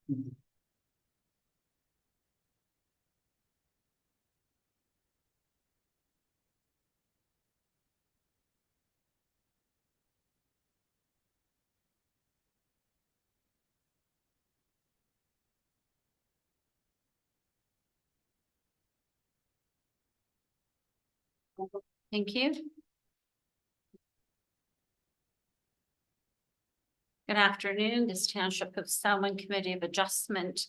Thank you. Good afternoon. This Township of Selwyn Committee of Adjustment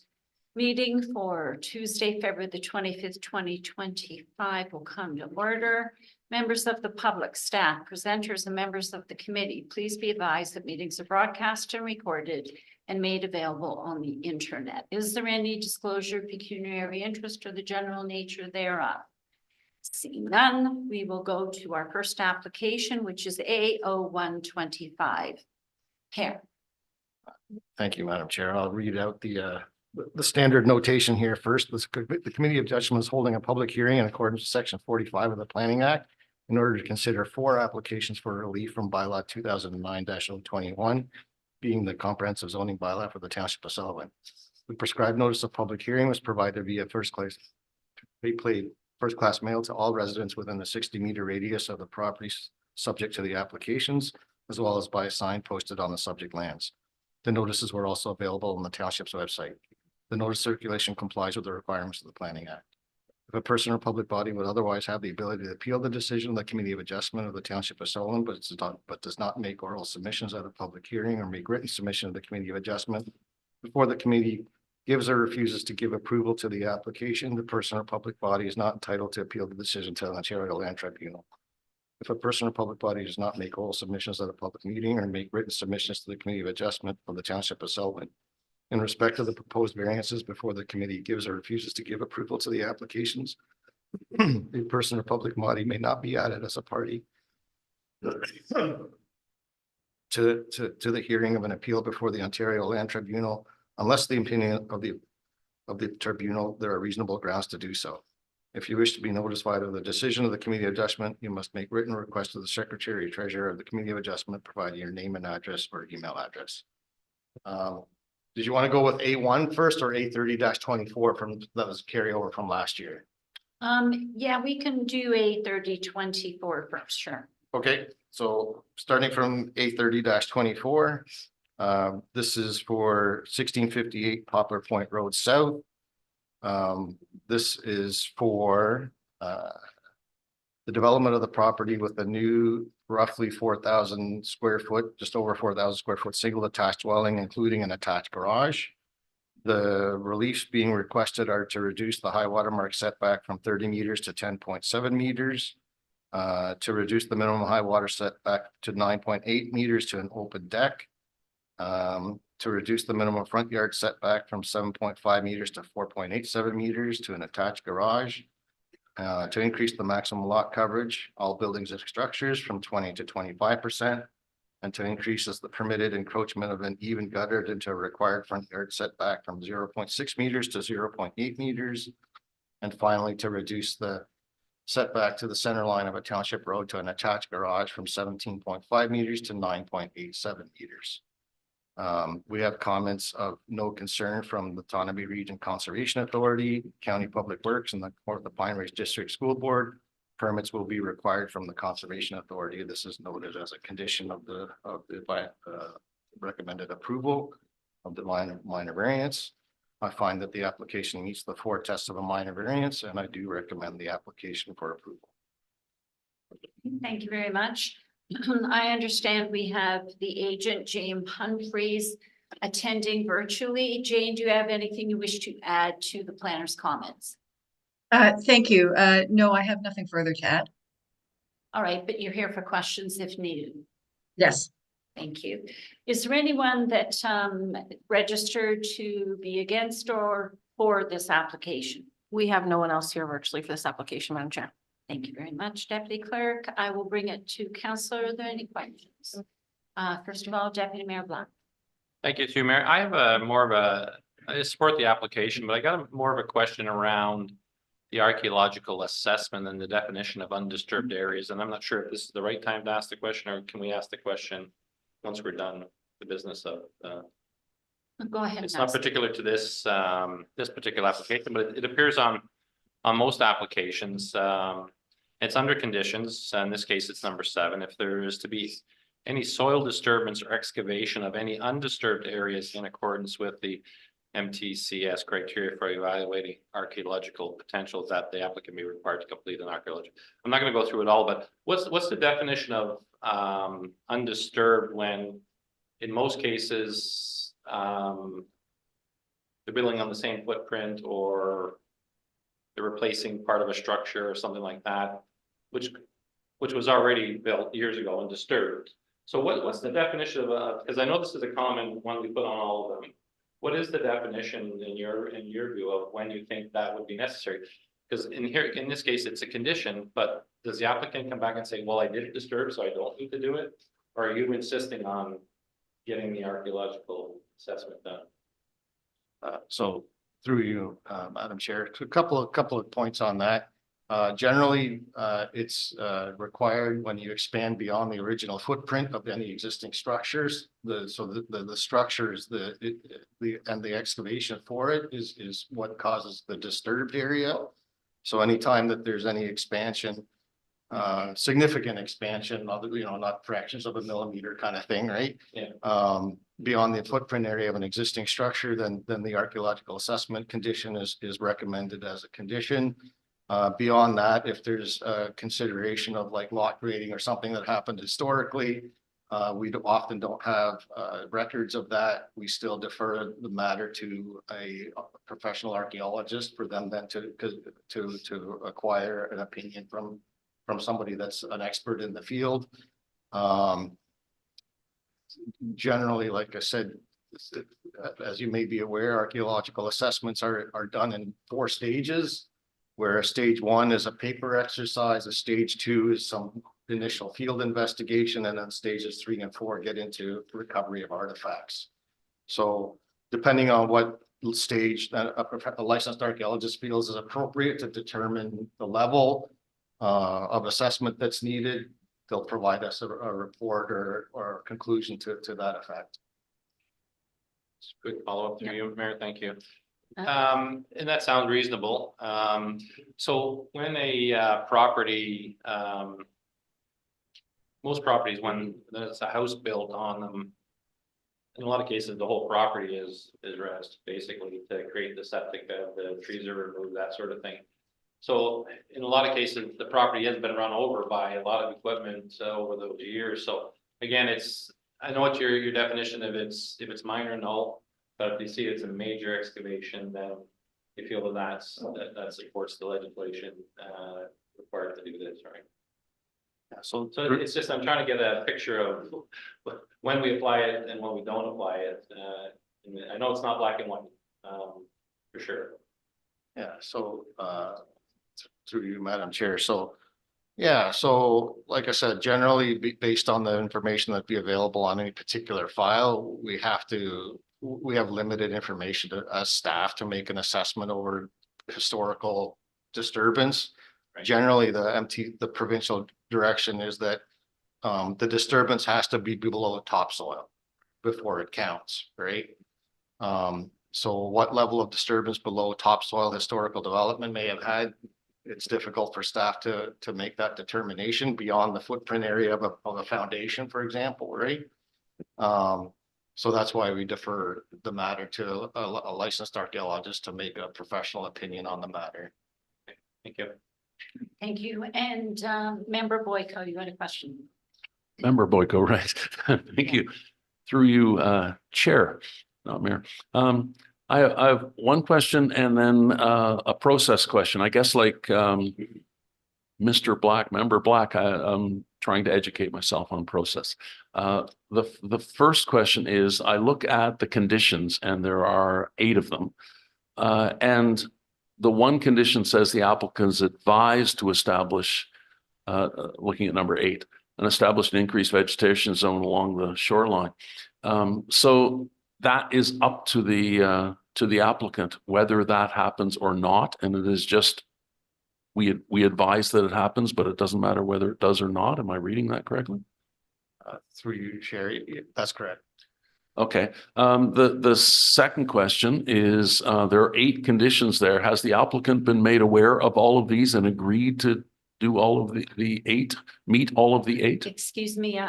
meeting for Tuesday, February the 25th, 2025 will come to order. Members of the public, staff, presenters, and members of the committee, please be advised that meetings are broadcast and recorded and made available on the internet. Is there any disclosure of pecuniary interest or the general nature thereof? Seeing none, we will go to our first application, which is A0125. Here. Thank you, Madam Chair. I'll read out the standard notation here first. The Committee of Judgment is holding a public hearing in accordance with Section 45 of the Planning Act in order to consider 4 applications for relief from bylaw 2009-021, being the comprehensive zoning bylaw for the Township of Selwyn. The prescribed notice of public hearing was provided via first class mail to all residents within the 60-meter radius of the properties subject to the applications, as well as by a sign posted on the subject lands. The notices were also available on the township's website. The notice circulation complies with the requirements of the Planning Act. If a person or public body would otherwise have the ability to appeal the decision of the Committee of Adjustment of the Township of Selwyn, but does not make oral submissions at a public hearing or make written submission of the Committee of Adjustment before the committee gives or refuses to give approval to the application, the person or public body is not entitled to appeal the decision to the Ontario Land Tribunal. If a person or public body does not make oral submissions at a public meeting or make written submissions to the Committee of Adjustment of the Township of Selwyn in respect of the proposed variances before the committee gives or refuses to give approval to the applications, a person or public body may not be added as a party to the hearing of an appeal before the Ontario Land Tribunal, unless the opinion of the tribunal there are reasonable grounds to do so. If you wish to be notified of the decision of the Committee of Adjustment, you must make written request to the Secretary or Treasurer of the Committee of Adjustment, providing your name and address or email address. Did you want to go with A1 first or A30-24 that was carryover from last year? Yeah, we can do A30-24 first, sure. Okay, so starting from A30-24, this is for 1658 Poplar Point Road South. This is for the development of the property with a new roughly 4,000 square foot, just over 4,000 square foot single attached dwelling, including an attached garage. The reliefs being requested are to reduce the high water mark setback from 30 meters to 10.7 meters, to reduce the minimum high water setback to 9.8 meters to an open deck, to reduce the minimum front yard setback from 7.5 meters to 4.87 meters to an attached garage, to increase the maximum lot coverage, all buildings and structures from 20 to 25%, and to increase the permitted encroachment of an even guttered into a required front yard setback from 0.6 meters to 0.8 meters. And finally, to reduce the setback to the center line of a township road to an attached garage from 17.5 meters to 9.87 meters. We have comments of no concern from the Tonabee Region Conservation Authority, County Public Works, and the Pine Ridge District School Board. Permits will be required from the Conservation Authority. This is noted as a condition of the recommended approval of the minor variance. I find that the application meets the 4 tests of a minor variance, and I do recommend the application for approval. Thank you very much. I understand we have the agent, Jane Humphreys, attending virtually. Jane, do you have anything you wish to add to the planner's comments? Thank you. No, I have nothing further to add. All right, but you're here for questions if needed. Yes. Thank you. Is there anyone that registered to be against or for this application? We have no one else here virtually for this application, Madam Chair. Thank you very much, Deputy Clerk. I will bring it to Councillor. Are there any questions? First of all, Deputy Mayor Blanc. Thank you, too, Mayor. I have I support the application, but I got more of a question around the archaeological assessment and the definition of undisturbed areas. And I'm not sure if this is the right time to ask the question, or can we ask the question once we're done with the business of Go ahead. It's not Nelson. particular to this particular application, but it appears on most applications. It's under conditions, in this case, it's number 7. If there is to be any soil disturbance or excavation of any undisturbed areas in accordance with the MTCS criteria for evaluating archaeological potential, that the applicant be required to complete an archaeological. I'm not going to go through it all, but what's the definition of undisturbed when in most cases they're building on the same footprint or they're replacing part of a structure or something like that, which was already built years ago and disturbed. So what's the definition of because I know this is a common one we put on all of them. What is the definition in your view of when you think that would be necessary? Because in this case, it's a condition, but does the applicant come back and say, well, I did disturb, so I don't need to do it? Or are you insisting on getting the archaeological assessment done? So through you, Madam Chair, a couple of points on that. Generally, it's required when you expand beyond the original footprint of any existing structures. The structures, and the excavation for it is what causes the disturbed area. So anytime that there's any expansion, significant expansion, not fractions of a millimeter kind of thing, right? Yeah. Beyond the footprint area of an existing structure, then the archaeological assessment condition is recommended as a condition. Beyond that, if there's a consideration of like lot grading or something that happened historically, we often don't have records of that. We still defer the matter to a professional archaeologist for them then to acquire an opinion from somebody that's an expert in the field. Generally, like I said, as you may be aware, archaeological assessments are done in 4 stages. Where stage 1 is a paper exercise, a stage 2 is some initial field investigation, and then stages 3 and 4 get into recovery of artifacts. So depending on what stage a licensed archaeologist feels is appropriate to determine the level of assessment that's needed, they'll provide us a report or a conclusion to that effect. Good follow-up to you, Mayor. Thank you. And that sounds reasonable. So when a property, most properties, when there's a house built on them, in a lot of cases, the whole property is rest, basically, to create the septic bed, the trees are removed, that sort of thing. So in a lot of cases, the property has been run over by a lot of equipment over those years. So again, I know what your definition of if it's minor, null. But if you see it's a major excavation, then you feel that supports the legislation required to do this, right? Yeah, so So it's just, I'm trying to get a picture of when we apply it and when we don't apply it. And I know it's not black and white, for sure. yeah, so through you, Madam Chair. So yeah, so like I said, generally based on the information that be available on any particular file, we have limited information as staff to make an assessment over historical disturbance. Right. Generally, the provincial direction is that the disturbance has to be below topsoil before it counts, right? So what level of disturbance below topsoil historical development may have had, it's difficult for staff to make that determination beyond the footprint area of a foundation, for example, right? So that's why we defer the matter to a licensed archaeologist to make a professional opinion on the matter. Thank you. Thank you. And Member Boyko, you had a question? Member Boyko, right? Thank you. Through you, Chair, not Mayor. I have one question and then a process question. I guess like Mr. Black, Member Black, I'm trying to educate myself on process. The first question is, I look at the conditions and there are 8 of them. And the one condition says the applicant is advised to establish, looking at number 8, and establish an increased vegetation zone along the shoreline. So that is up to the applicant, whether that happens or not. And it is just, we advise that it happens, but it doesn't matter whether it does or not. Am I reading that correctly? Through you, Sherry, that's correct. Okay, the second question is, there are 8 conditions there. Has the applicant been made aware of all of these and agreed to do all of the 8, meet all of the 8? Excuse me,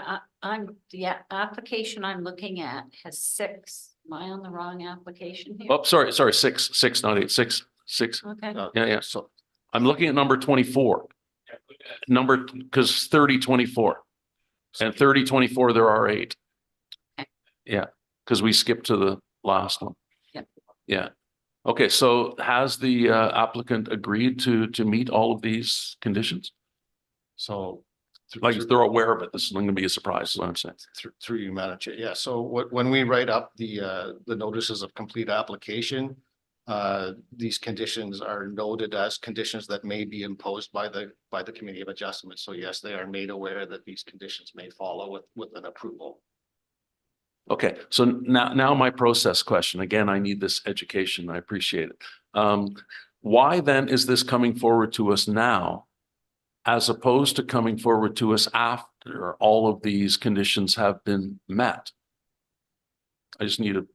the application I'm looking at has 6. Am I on the wrong application here? Oh, sorry, 6, not 8, 6. Okay, Yeah. So I'm looking at number 24. Because 3024 and 3024, there are 8. Okay. Yeah, because we skipped to the last one. Yep. Yeah. Okay, so has the applicant agreed to meet all of these conditions? so. Like they're aware of it. This is going to be a surprise, is what I'm saying. Through you, Madam Chair. Yeah, so when we write up the notices of complete application, these conditions are noted as conditions that may be imposed by the Committee of Adjustment. So yes, they are made aware that these conditions may follow with an approval. Okay, so now my process question. Again, I need this education. I appreciate it. Why then is this coming forward to us now, as opposed to coming forward to us after all of these conditions have been met? I just need a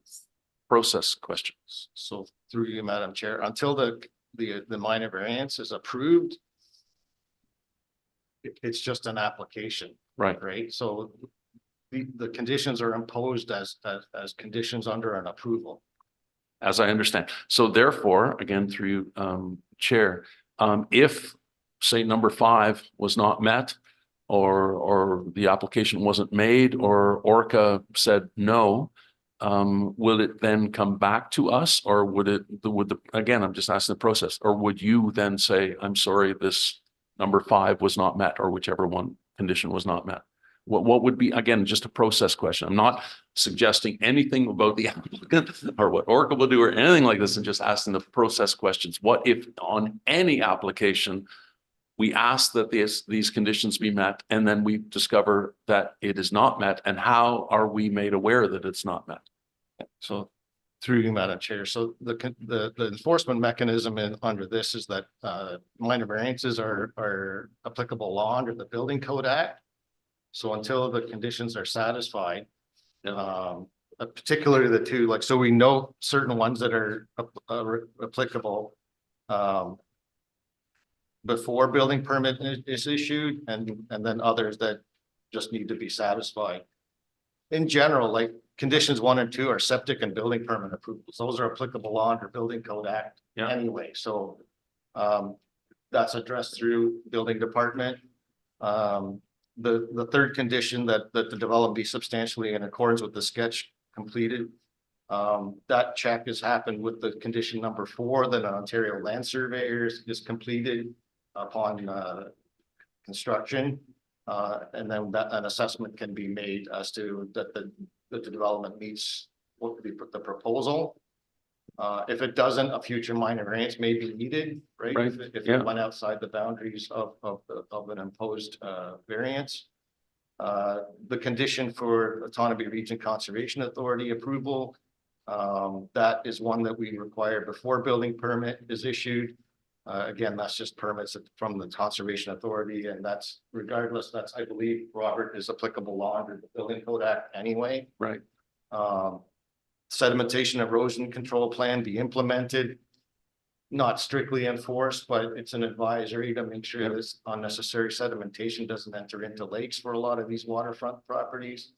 process question. So through you, Madam Chair, until the minor variance is approved, it's just an application, Right, right? So the conditions are imposed as conditions under an approval. as I understand. So therefore, again, through Chair, if say number 5 was not met, or the application wasn't made, or Orca said no, will it then come back to us, or again, I'm just asking the process, or would you then say, I'm sorry, this number 5 was not met, or whichever one condition was not met? What would be, again, just a process question. I'm not suggesting anything about the applicant or what Orca will do or anything like this. I'm just asking the process questions. What if on any application, we ask that these conditions be met, and then we discover that it is not met, and how are we made aware that it's not met? So through you, Madam Chair. So the enforcement mechanism under this is that minor variances are applicable law under the Building Code Act. So until the conditions are satisfied, particularly the 2, like, so we know certain ones that are applicable before building permit is issued, and then others that just need to be satisfied. In general, like conditions 1 and 2 are septic and building permit approvals. Those are applicable law under Building Code Act anyway. So that's addressed through building department. The third condition that the development be substantially in accordance with the sketch completed. That check has happened with the condition number 4 that an Ontario land surveyor is completed upon construction. And then an assessment can be made as to that the development meets what could be the proposal. If it doesn't, a future minor variance may be needed, right? Right. If it went outside the boundaries of an imposed variance. The condition for Otonabee Region Conservation Authority approval, that is one that we require before building permit is issued. Again, that's just permits from the Conservation Authority, and that's regardless, that's, I believe, Robert, is applicable law under the Building Code Act anyway. Right. Sedimentation erosion control plan be implemented. Not strictly enforced, but it's an advisory to make sure this unnecessary sedimentation doesn't enter into lakes for a lot of these waterfront properties.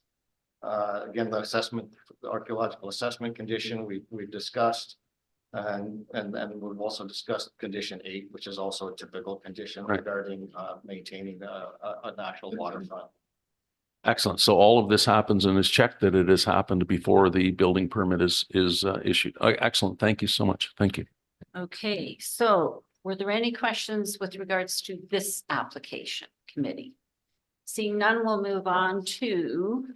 Again, the assessment, the archaeological assessment condition we've discussed. And we've also discussed condition 8, which is also a typical condition regarding maintaining a natural waterfront. Excellent. So all of this happens and is checked that it has happened before the building permit is issued. Excellent. Thank you so much. Thank you. okay, so were there any questions with regards to this application committee? Seeing none, we'll move on to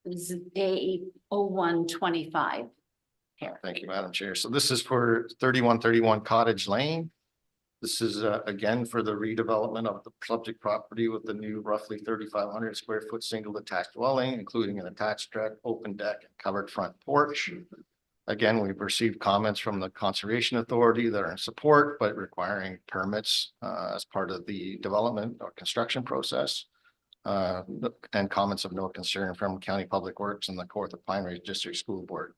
A0125. Thank you, Madam Chair. So this is for 3131 Cottage Lane. This is again for the redevelopment of the subject property with the new roughly 3,500 square foot single detached dwelling, including an attached deck, open deck, and covered front porch. Again, we've received comments from the Conservation Authority that are in support, but requiring permits as part of the development or construction process. and comments of no concern from County Public Works and the Kawartha Pine Ridge District School Board.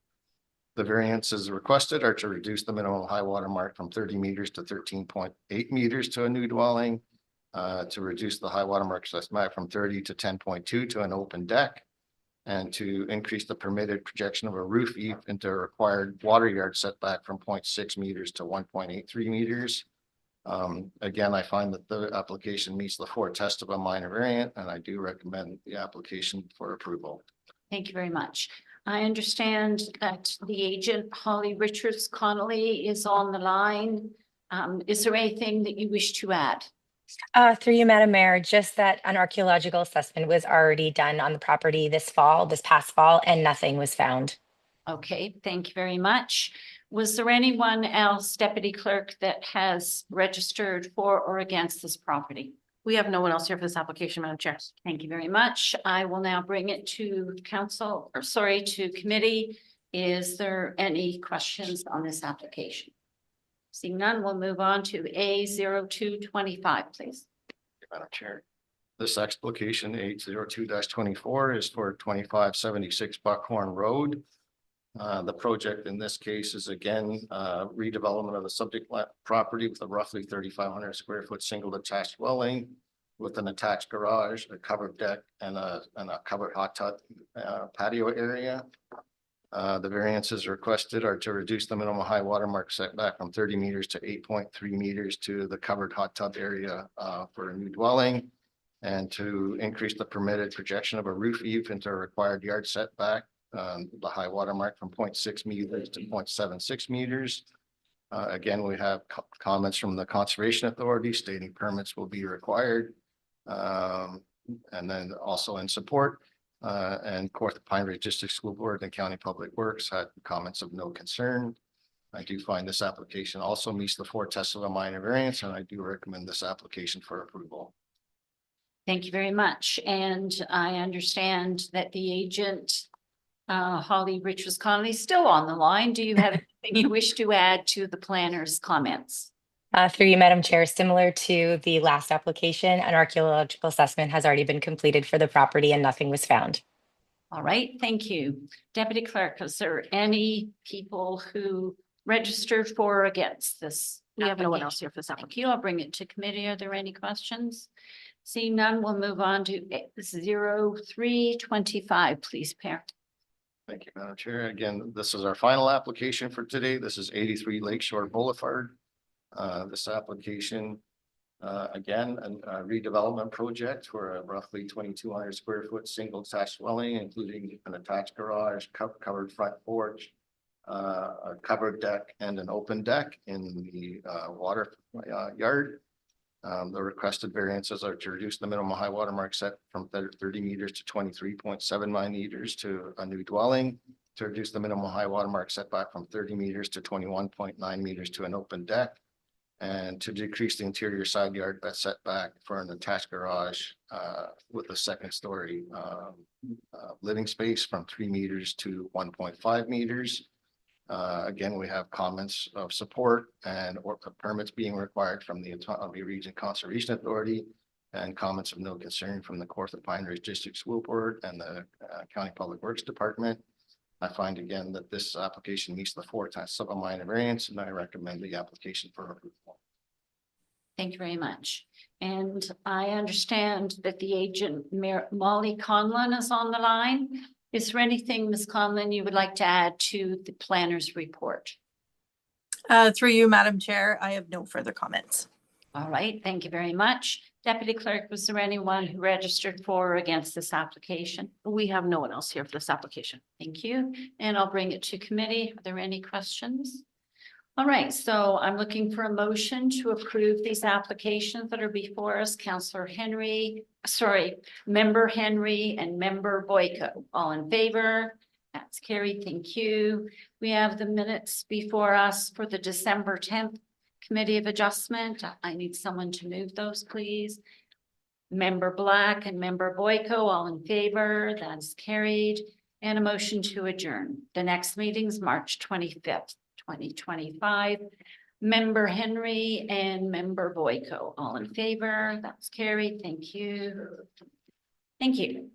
The variances requested are to reduce the minimum high water mark from 30 meters to 13.8 meters to a new dwelling, to reduce the high water mark setback from 30 to 10.2 to an open deck, and to increase the permitted projection of a roof eave into a required water yard setback from 0.6 meters to 1.83 meters. Again, I find that the application meets the four tests of a minor variant, and I do recommend the application for approval. Thank you very much. I understand that the agent Holly Richards Connolly is on the line. Is there anything that you wish to add? Through you, Madam Mayor, just that an archaeological assessment was already done on the property this past fall, and nothing was found. Okay, thank you very much. Was there anyone else, Deputy Clerk, that has registered for or against this property? We have no one else here for this application, Madam Chair. Thank you very much. I will now bring it to to committee. Is there any questions on this application? Seeing none, we'll move on to A0225, please. Madam Chair. This application 802-24 is for 2576 Buckhorn Road. The project in this case is again redevelopment of the subject property with a roughly 3,500 square foot single detached dwelling with an attached garage, a covered deck, and a covered hot tub patio area. The variances requested are to reduce the minimum high water mark setback from 30 meters to 8.3 meters to the covered hot tub area for a new dwelling, and to increase the permitted projection of a roof eave into a required yard setback, the high water mark from 0.6 meters to 0.76 meters. Again, we have comments from the Conservation Authority stating permits will be required. And then also in support, and Kawartha Pine Ridge District School Board and County Public Works had comments of no concern. I do find this application also meets the four tests of a minor variance, and I do recommend this application for approval. Thank you very much. And I understand that the agent, Holly Richards Connolly, is still on the line. Do you have anything you wish to add to the planner's comments? Through you, Madam Chair, similar to the last application, an archaeological assessment has already been completed for the property and nothing was found. All right, thank you. Deputy Clerk, is there any people who registered for or against this? We have no one application? else here for this Thank application. you. I'll bring it to committee. Are there any questions? Seeing none, we'll move on to 0325, please, Per. Thank you, Madam Chair. Again, this is our final application for today. This is 83 Lakeshore Boulevard. This application, again, a redevelopment project for a roughly 2,200 square foot single attached dwelling, including an attached garage, covered front porch, a covered deck, and an open deck in the water yard. The requested variances are to reduce the minimum high water mark set from 30 meters to 23.79 meters to a new dwelling, to reduce the minimum high water mark setback from 30 meters to 21.9 meters to an open deck, and to decrease the interior side yard setback for an attached garage with a second story living space from 3 meters to 1.5 meters. Again, we have comments of support and or permits being required from the Autonomy Region Conservation Authority, and comments of no concern from the Kawartha Pine Ridge District School Board and the County Public Works Department. I find again that this application meets the four tests of a minor variance, and I recommend the application for approval. Thank you very much. And I understand that the agent Molly Conlon is on the line. Is there anything, Ms. Conlon, you would like to add to the planner's report? Through you, Madam Chair, I have no further comments. All right, thank you very much. Deputy Clerk, was there anyone who registered for or against this application? We have no one else here for this application. Thank you. And I'll bring it to committee. Are there any questions? All right, so I'm looking for a motion to approve these applications that are before us. Member Henry and Member Boyko. All in favor? That's carried. Thank you. We have the minutes before us for the December 10th Committee of Adjustment. I need someone to move those, please. Member Black and Member Boyko, all in favor? That's carried. And a motion to adjourn. The next meeting is March 25th, 2025. Member Henry and Member Boyko, all in favor? That's carried. Thank you. Thank you.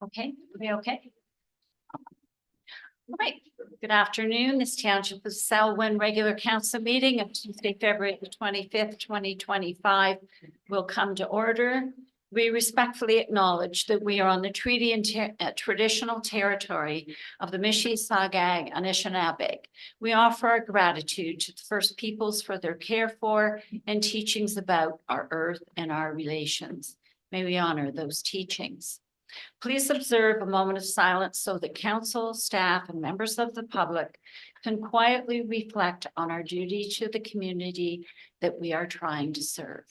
Okay, we okay? Right, good afternoon. This Township of Selwyn regular council meeting of Tuesday, February the 25th, 2025 will come to order. We respectfully acknowledge that we are on the treaty and traditional territory of the Mississauga and Anishinaabe. We offer our gratitude to the First Peoples for their care for and teachings about our earth and our relations. May we honor those teachings. Please observe a moment of silence so that council, staff, and members of the public can quietly reflect on our duty to the community that we are trying to serve.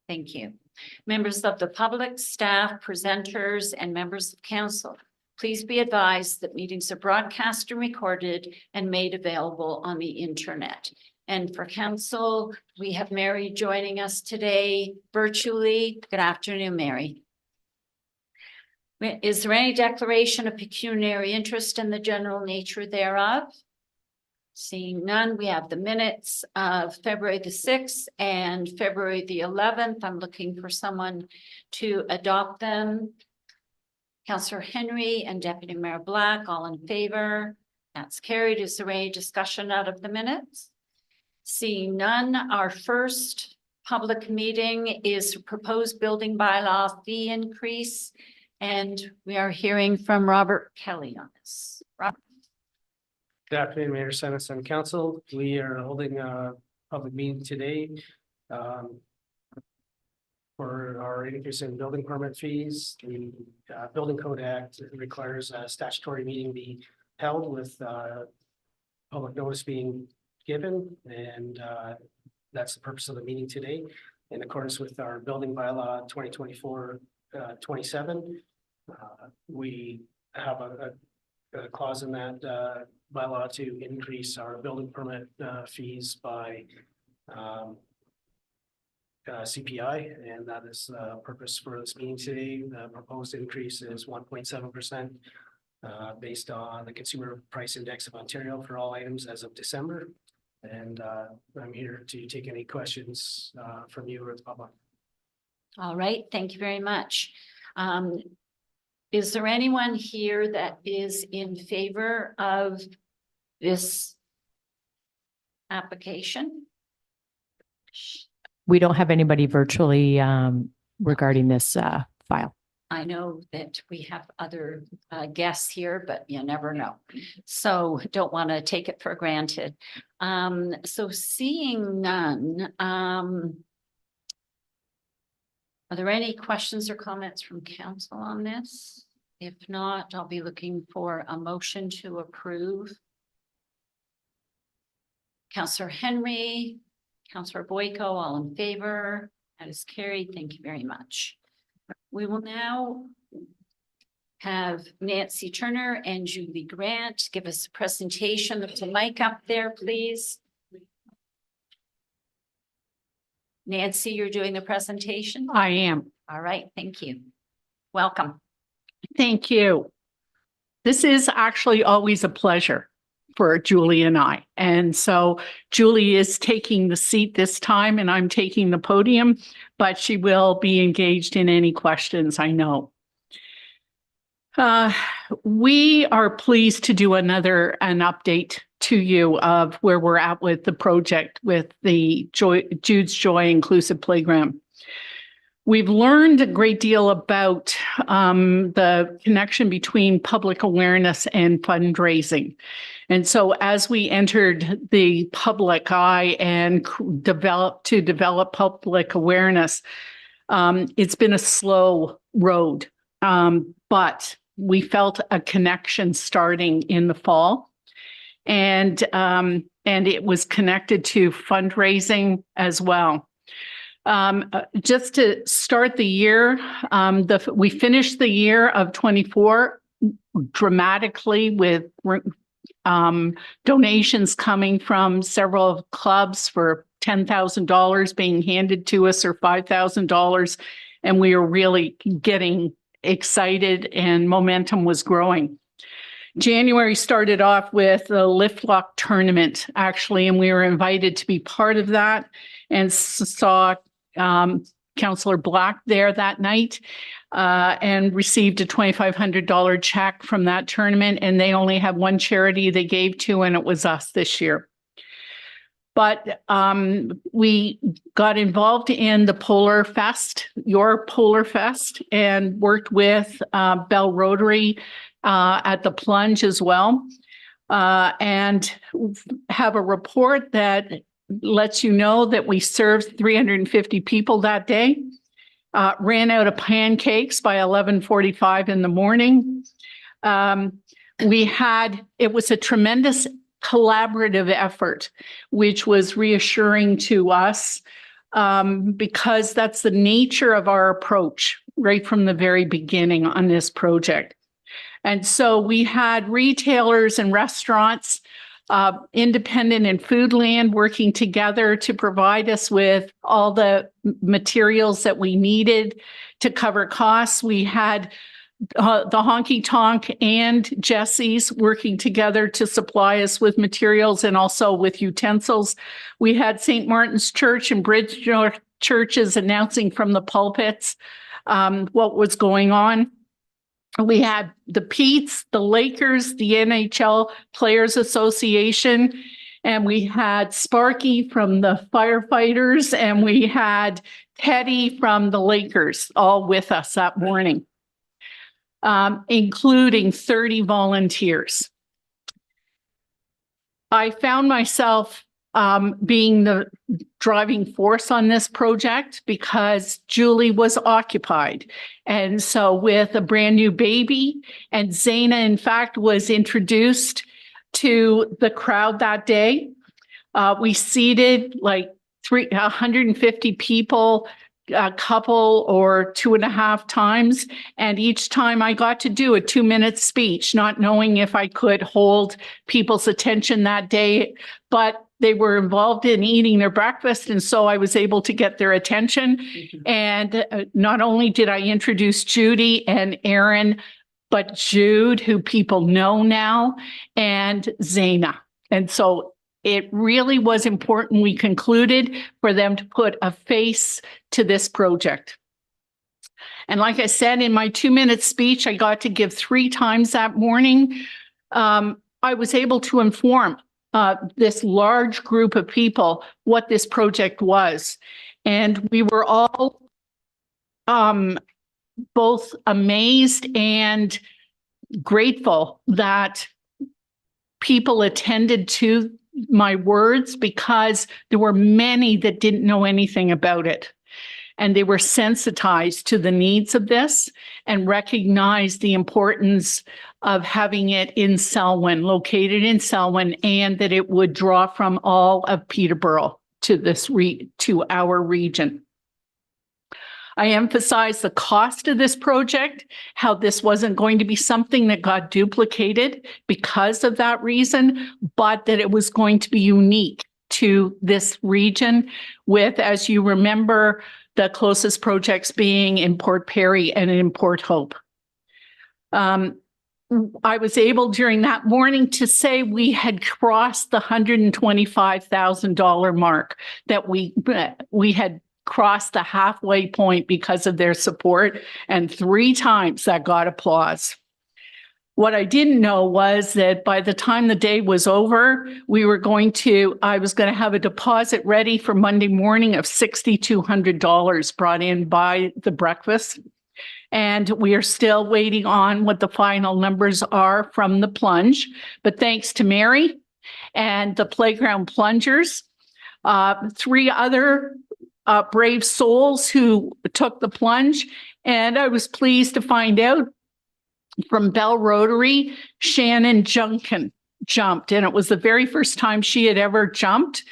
Thank you. Members of the public, staff, presenters, and members of council, please be advised that meetings are broadcast and recorded and made available on the internet. And for council, we have Mary joining us today virtually. Good afternoon, Mary. Is there any declaration of pecuniary interest in the general nature thereof? Seeing none, we have the minutes of February the 6th and February the 11th. I'm looking for someone to adopt them. Councillor Henry and Deputy Mayor Black, all in favor. That's carried. Is there any discussion out of the minutes? Seeing none, our first public meeting is proposed building bylaw fee increase. And we are hearing from Robert Kelly on this. Robert. Good afternoon, Mayor, Senate, and Council. We are holding a public meeting today for our increase in building permit fees. The Building Code Act requires a statutory meeting be held with public notice being given, and that's the purpose of the meeting today. In accordance with our building bylaw 2024-27, we have a clause in that bylaw to increase our building permit fees by CPI, and that is the purpose for this meeting today. The proposed increase is 1.7% based on the Consumer Price Index of Ontario for all items as of December. And I'm here to take any questions from you or the public. All right, thank you very much. Is there anyone here that is in favor of this application? We don't have anybody virtually regarding this file. I know that we have other guests here, but you never know. So don't want to take it for granted. So seeing none, are there any questions or comments from council on this? If not, I'll be looking for a motion to approve. Councillor Henry, Councillor Boyko, all in favor. That is carried. Thank you very much. We will now have Nancy Turner and Julie Grant give us a presentation. There's a mic up there, please. Nancy, you're doing the presentation? I am. All right, thank you. Welcome. Thank you. This is actually always a pleasure for Julie and I. And so Julie is taking the seat this time and I'm taking the podium, but she will be engaged in any questions, I know. We are pleased to do an update to you of where we're at with the project with the Jude's Joy Inclusive Playground. We've learned a great deal about the connection between public awareness and fundraising. And so as we entered the public eye and develop public awareness, it's been a slow road, but we felt a connection starting in the fall. And it was connected to fundraising as well. Just to start the year, we finished the year of 24 dramatically with donations coming from several clubs for $10,000 being handed to us or $5,000. And we were really getting excited and momentum was growing. January started off with the Lift Lock tournament, actually, and we were invited to be part of that and saw Councillor Black there that night and received a $2,500 check from that tournament. And they only have one charity they gave to, and it was us this year. But we got involved in the Polar Fest, your Polar Fest, and worked with Bell Rotary at the Plunge as well, and have a report that lets you know that we served 350 people that day, ran out of pancakes by 11:45 in the morning. It was a tremendous collaborative effort, which was reassuring to us because that's the nature of our approach right from the very beginning on this project. And so we had retailers and restaurants, Independent and Foodland working together to provide us with all the materials that we needed to cover costs. We had the Honky Tonk and Jesse's working together to supply us with materials and also with utensils. We had St. Martin's Church and Bridgenorth churches announcing from the pulpits what was going on. We had the Pete's, the Lakers, the NHL Players Association, and we had Sparky from the firefighters, and we had Teddy from the Lakers all with us that morning, including 30 volunteers. I found myself being the driving force on this project because Julie was occupied. And so with a brand new baby, and Zaina, in fact, was introduced to the crowd that day. We seated like 150 people, a couple or 2.5 times. And each time I got to do a 2-minute speech, not knowing if I could hold people's attention that day, but they were involved in eating their breakfast. And so I was able to get their attention. And not only did I introduce Judy and Aaron, but Jude, who people know now, and Zaina. And so it really was important, we concluded, for them to put a face to this project. And like I said, in my 2-minute speech, I got to give 3 times that morning. I was able to inform this large group of people what this project was. And we were all both amazed and grateful that people attended to my words, because there were many that didn't know anything about it. And they were sensitized to the needs of this and recognized the importance of having it in Selwyn, located in Selwyn, and that it would draw from all of Peterborough to this to our region. I emphasized the cost of this project, how this wasn't going to be something that got duplicated because of that reason, but that it was going to be unique to this region with, as you remember, the closest projects being in Port Perry and in Port Hope. I was able during that morning to say we had crossed the $125,000 mark, that we had crossed the halfway point because of their support, and 3 times that got applause. What I didn't know was that by the time the day was over, I was going to have a deposit ready for Monday morning of $6,200 brought in by the breakfast. And we are still waiting on what the final numbers are from the plunge. But thanks to Mary and the Playground Plungers, 3 other brave souls who took the plunge. And I was pleased to find out from Bell Rotary, Shannon Junkin jumped. And it was the very first time she had ever jumped.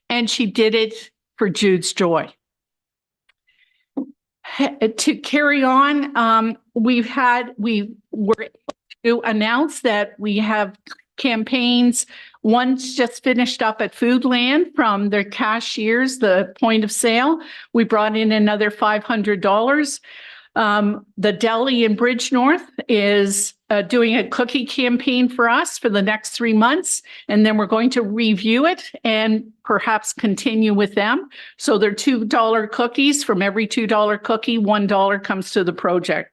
And she did it for Jude's Joy. To carry on, we were to announce that we have campaigns. One's just finished up at Foodland from their cashiers, the point of sale. We brought in another $500. The deli in Bridgenorth is doing a cookie campaign for us for the next 3 months, and then we're going to review it and perhaps continue with them. So they're $2 cookies. From every $2 cookie, $1 comes to the project.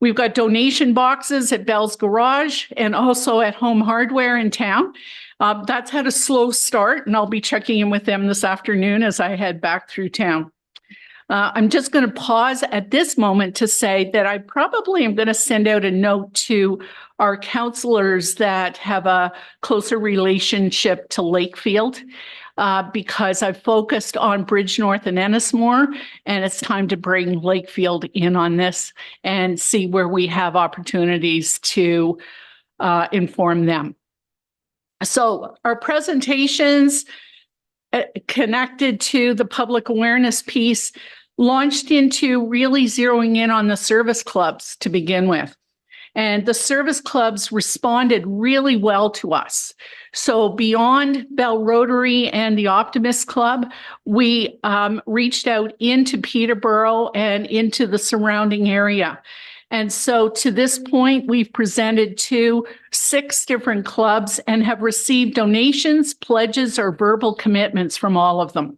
We've got donation boxes at Bell's Garage and also at Home Hardware in town. That's had a slow start, and I'll be checking in with them this afternoon as I head back through town. I'm just going to pause at this moment to say that I probably am going to send out a note to our counselors that have a closer relationship to Lakefield, because I've focused on Bridgenorth and Ennismore, and it's time to bring Lakefield in on this and see where we have opportunities to inform them. So our presentations connected to the public awareness piece launched into really zeroing in on the service clubs to begin with. And the service clubs responded really well to us. So beyond Bell Rotary and the Optimist Club, we reached out into Peterborough and into the surrounding area. And so to this point, we've presented to 6 different clubs and have received donations, pledges, or verbal commitments from all of them.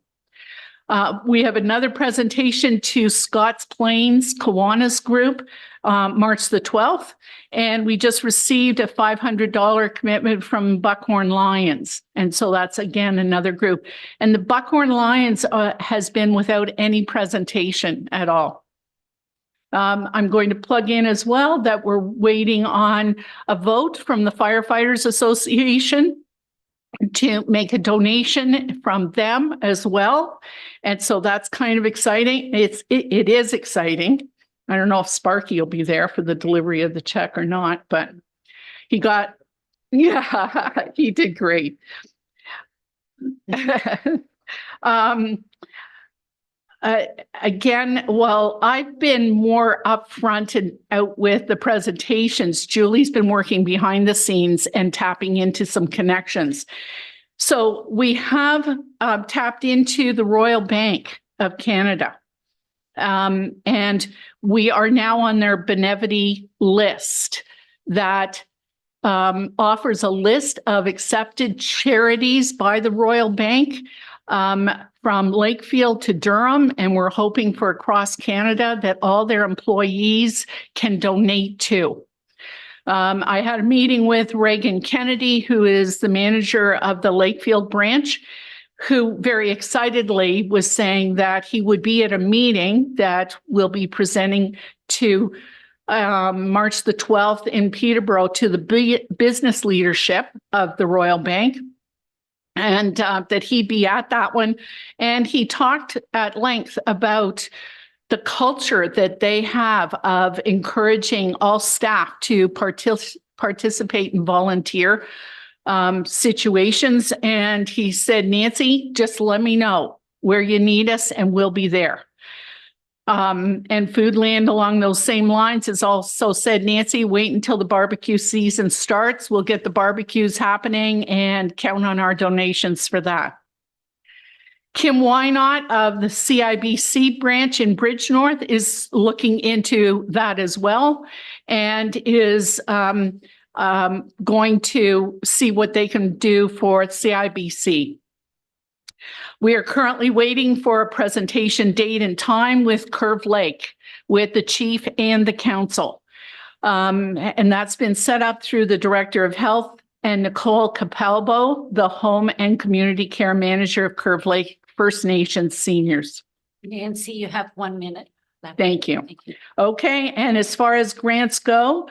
We have another presentation to Scotts Plains Kiwanis Group, March the 12th, and we just received a $500 commitment from Buckhorn Lions. And so that's, again, another group. And the Buckhorn Lions has been without any presentation at all. I'm going to plug in as well that we're waiting on a vote from the Firefighters Association to make a donation from them as well. And so that's kind of exciting. It is exciting. I don't know if Sparky will be there for the delivery of the check or not, but he did great. Again, while I've been more upfront and out with the presentations, Julie's been working behind the scenes and tapping into some connections. So we have tapped into the Royal Bank of Canada. And we are now on their Benevity list that offers a list of accepted charities by the Royal Bank from Lakefield to Durham, and we're hoping for across Canada that all their employees can donate to. I had a meeting with Reagan Kennedy, who is the manager of the Lakefield branch, who very excitedly was saying that he would be at a meeting that we'll be presenting to March the 12th in Peterborough to the business leadership of the Royal Bank. And that he'd be at that one. And he talked at length about the culture that they have of encouraging all staff to participate and volunteer situations. And he said, Nancy, just let me know where you need us and we'll be there. And Foodland along those same lines has also said, Nancy, wait until the barbecue season starts. We'll get the barbecues happening and count on our donations for that. Kim Wynot of the CIBC branch in Bridgenorth is looking into that as well and is going to see what they can do for CIBC. We are currently waiting for a presentation date and time with Curve Lake, with the chief and the council. And that's been set up through the Director of Health and Nicole Capalbo, the Home and Community Care Manager of Curve Lake First Nations Seniors. Nancy, you have 1 minute left. Thank you. Thank you. Okay, and as far as grants go,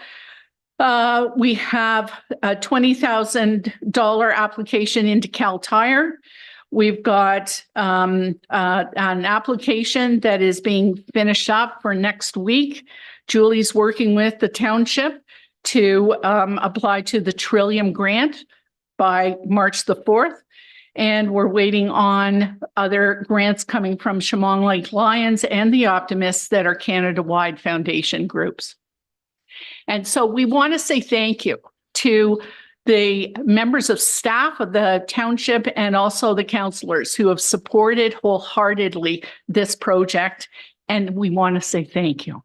we have a $20,000 application into Cal Tire. We've got an application that is being finished up for next week. Julie's working with the township to apply to the Trillium grant by March the 4th. And we're waiting on other grants coming from Chemung Lake Lions and the Optimists that are Canada-wide foundation groups. And so we want to say thank you to the members of staff of the township and also the councillors who have supported wholeheartedly this project. And we want to say thank you.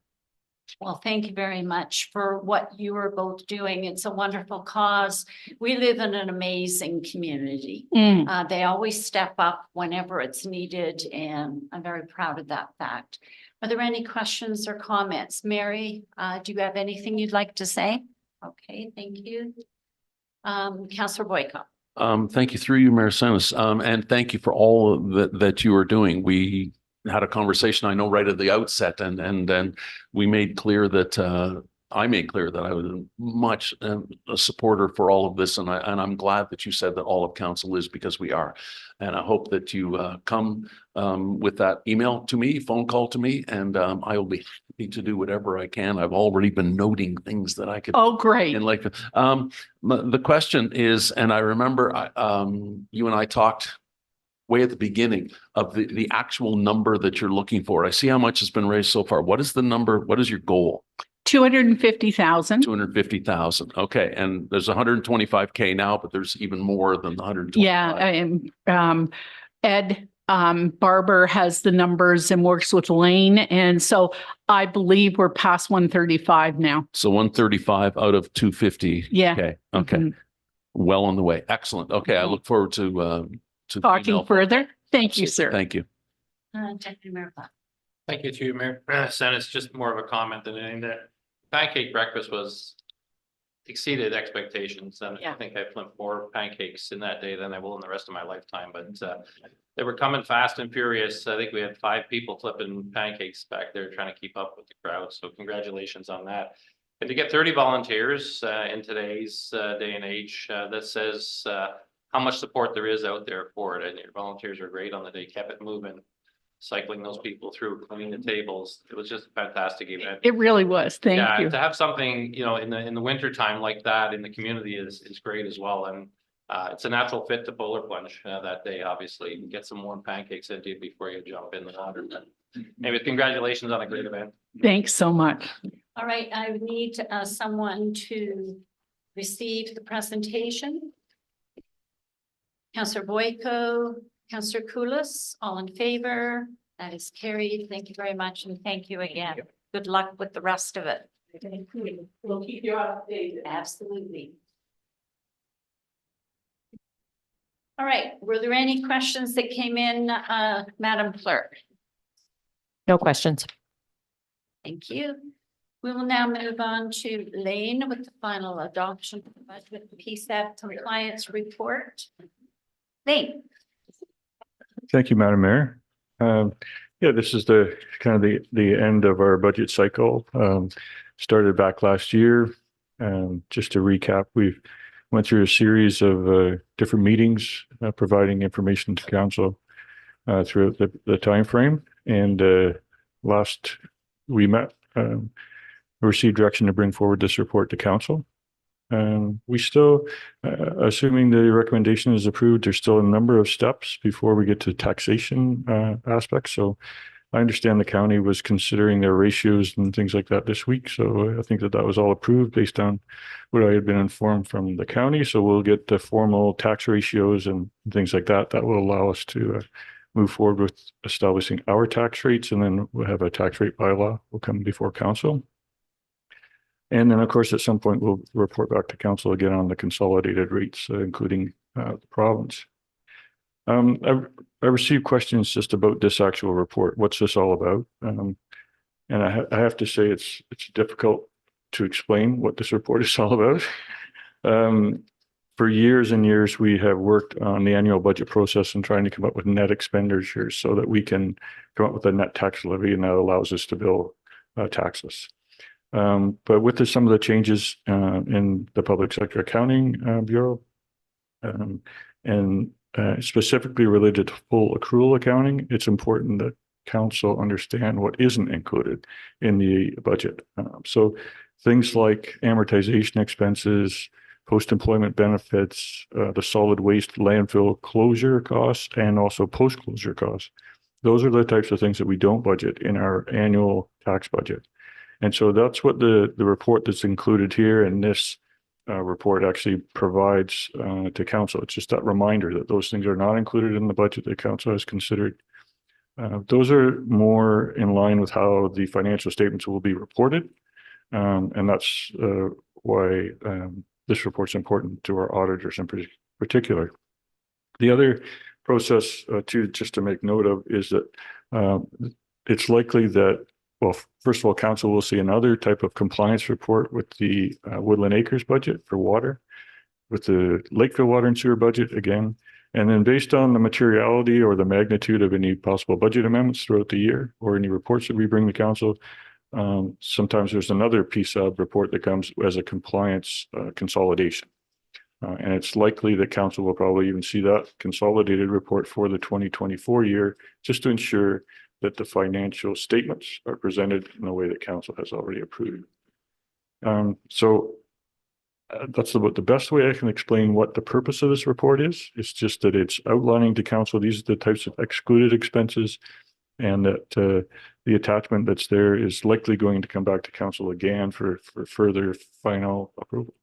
Well, thank you very much for what you are both doing. It's a wonderful cause. We live in an amazing community. They always step up whenever it's needed, and I'm very proud of that fact. Are there any questions or comments? Mary, do you have anything you'd like to say? Okay, thank you. Councillor Boyko. Thank you through you, Mayor Sennis. And thank you for all that you are doing. We had a conversation, I know, right at the outset, and then we made clear that I made clear that I was much a supporter for all of this, and I'm glad that you said that all of council is, because we are. And I hope that you come with that email to me, phone call to me, and I will be happy to do whatever I can. I've already been noting things that I could. Oh, great. And like the question is, and I remember you and I talked way at the beginning of the actual number that you're looking for. I see how much has been raised so far. What is the number? What is your goal? 250,000. 250,000. Okay. And there's 125K now, but there's even more than the 125. Yeah. And Ed Barber has the numbers and works with Lane. And so I believe we're past 135 now. So 135 out of 250. Yeah. Okay. Okay. Mhm. Well on the way. Excellent. Okay. I look forward to the Talking email. further. Thank you, sir. Thank you. Deputy Mayor Buck. Thank you to you, Mayor. Sen, it's just more of a comment than anything. That pancake breakfast was exceeded expectations, and Yeah. I think I flipped more pancakes in that day than I will in the rest of my lifetime, but they were coming fast and furious. I think we had 5 people flipping pancakes back there trying to keep up with the crowd, so congratulations on that. And to get 30 volunteers in today's day and age, that says how much support there is out there for it. And your volunteers are great on the day, kept it moving, cycling those people through, cleaning the tables. It was just a fantastic event. It really was. Thank Yeah, you. to have something, you know, in the winter time like that in the community is great as well. And it's a natural fit to Polar Plunge that day, obviously. You can get some warm pancakes into you before you jump in the water. But anyway, congratulations on a great event. Thanks so much. All right, I would need someone to receive the presentation. Councillor Boyko, Councillor Koulis, all in favor? That is carried. Thank you very much, and thank you again. Good luck with the rest of it. We'll keep you updated. Absolutely. All right, were there any questions that came in, Madam Clerk? No questions. Thank you. We will now move on to Lane with the final adoption of the budget PSAP compliance report. Lane. Thank you, Madam Mayor. Yeah, this is the kind of the end of our budget cycle. Started back last year. Just to recap, we've went through a series of different meetings, providing information to council throughout the time frame. And last we met, received direction to bring forward this report to council. We still, assuming the recommendation is approved, there's still a number of steps before we get to taxation aspects. So I understand the county was considering their ratios and things like that this week, so I think that that was all approved based on what I had been informed from the county. So we'll get the formal tax ratios and things like that. That will allow us to move forward with establishing our tax rates, and then we'll have a tax rate bylaw will come before council. And then, of course, at some point, we'll report back to council again on the consolidated rates, including the province. I received questions just about this actual report. What's this all about? And I have to say it's difficult to explain what this report is all about. For years and years, we have worked on the annual budget process and trying to come up with net expenditures so that we can come up with a net tax levy, and that allows us to bill taxes. But with some of the changes in the Public Sector Accounting Bureau, and specifically related to full accrual accounting, it's important that council understand what isn't included in the budget. So things like amortization expenses, post-employment benefits, the solid waste landfill closure costs, and also post-closure costs. Those are the types of things that we don't budget in our annual tax budget. And so that's what the report that's included here in this report actually provides to council. It's just that reminder that those things are not included in the budget that council has considered. Those are more in line with how the financial statements will be reported. And that's why this report's important to our auditors in particular. The other process just to make note of is that it's likely that, well, first of all, council will see another type of compliance report with the Woodland Acres budget for water, with the Lakeville Water and Sewer budget again. And then based on the materiality or the magnitude of any possible budget amendments throughout the year, or any reports that we bring to council, sometimes there's another PSAB report that comes as a compliance consolidation. And it's likely that council will probably even see that consolidated report for the 2024 year, just to ensure that the financial statements are presented in a way that council has already approved. So that's about the best way I can explain what the purpose of this report is. It's just that it's outlining to council, these are the types of excluded expenses, and that the attachment that's there is likely going to come back to council again for further final approval.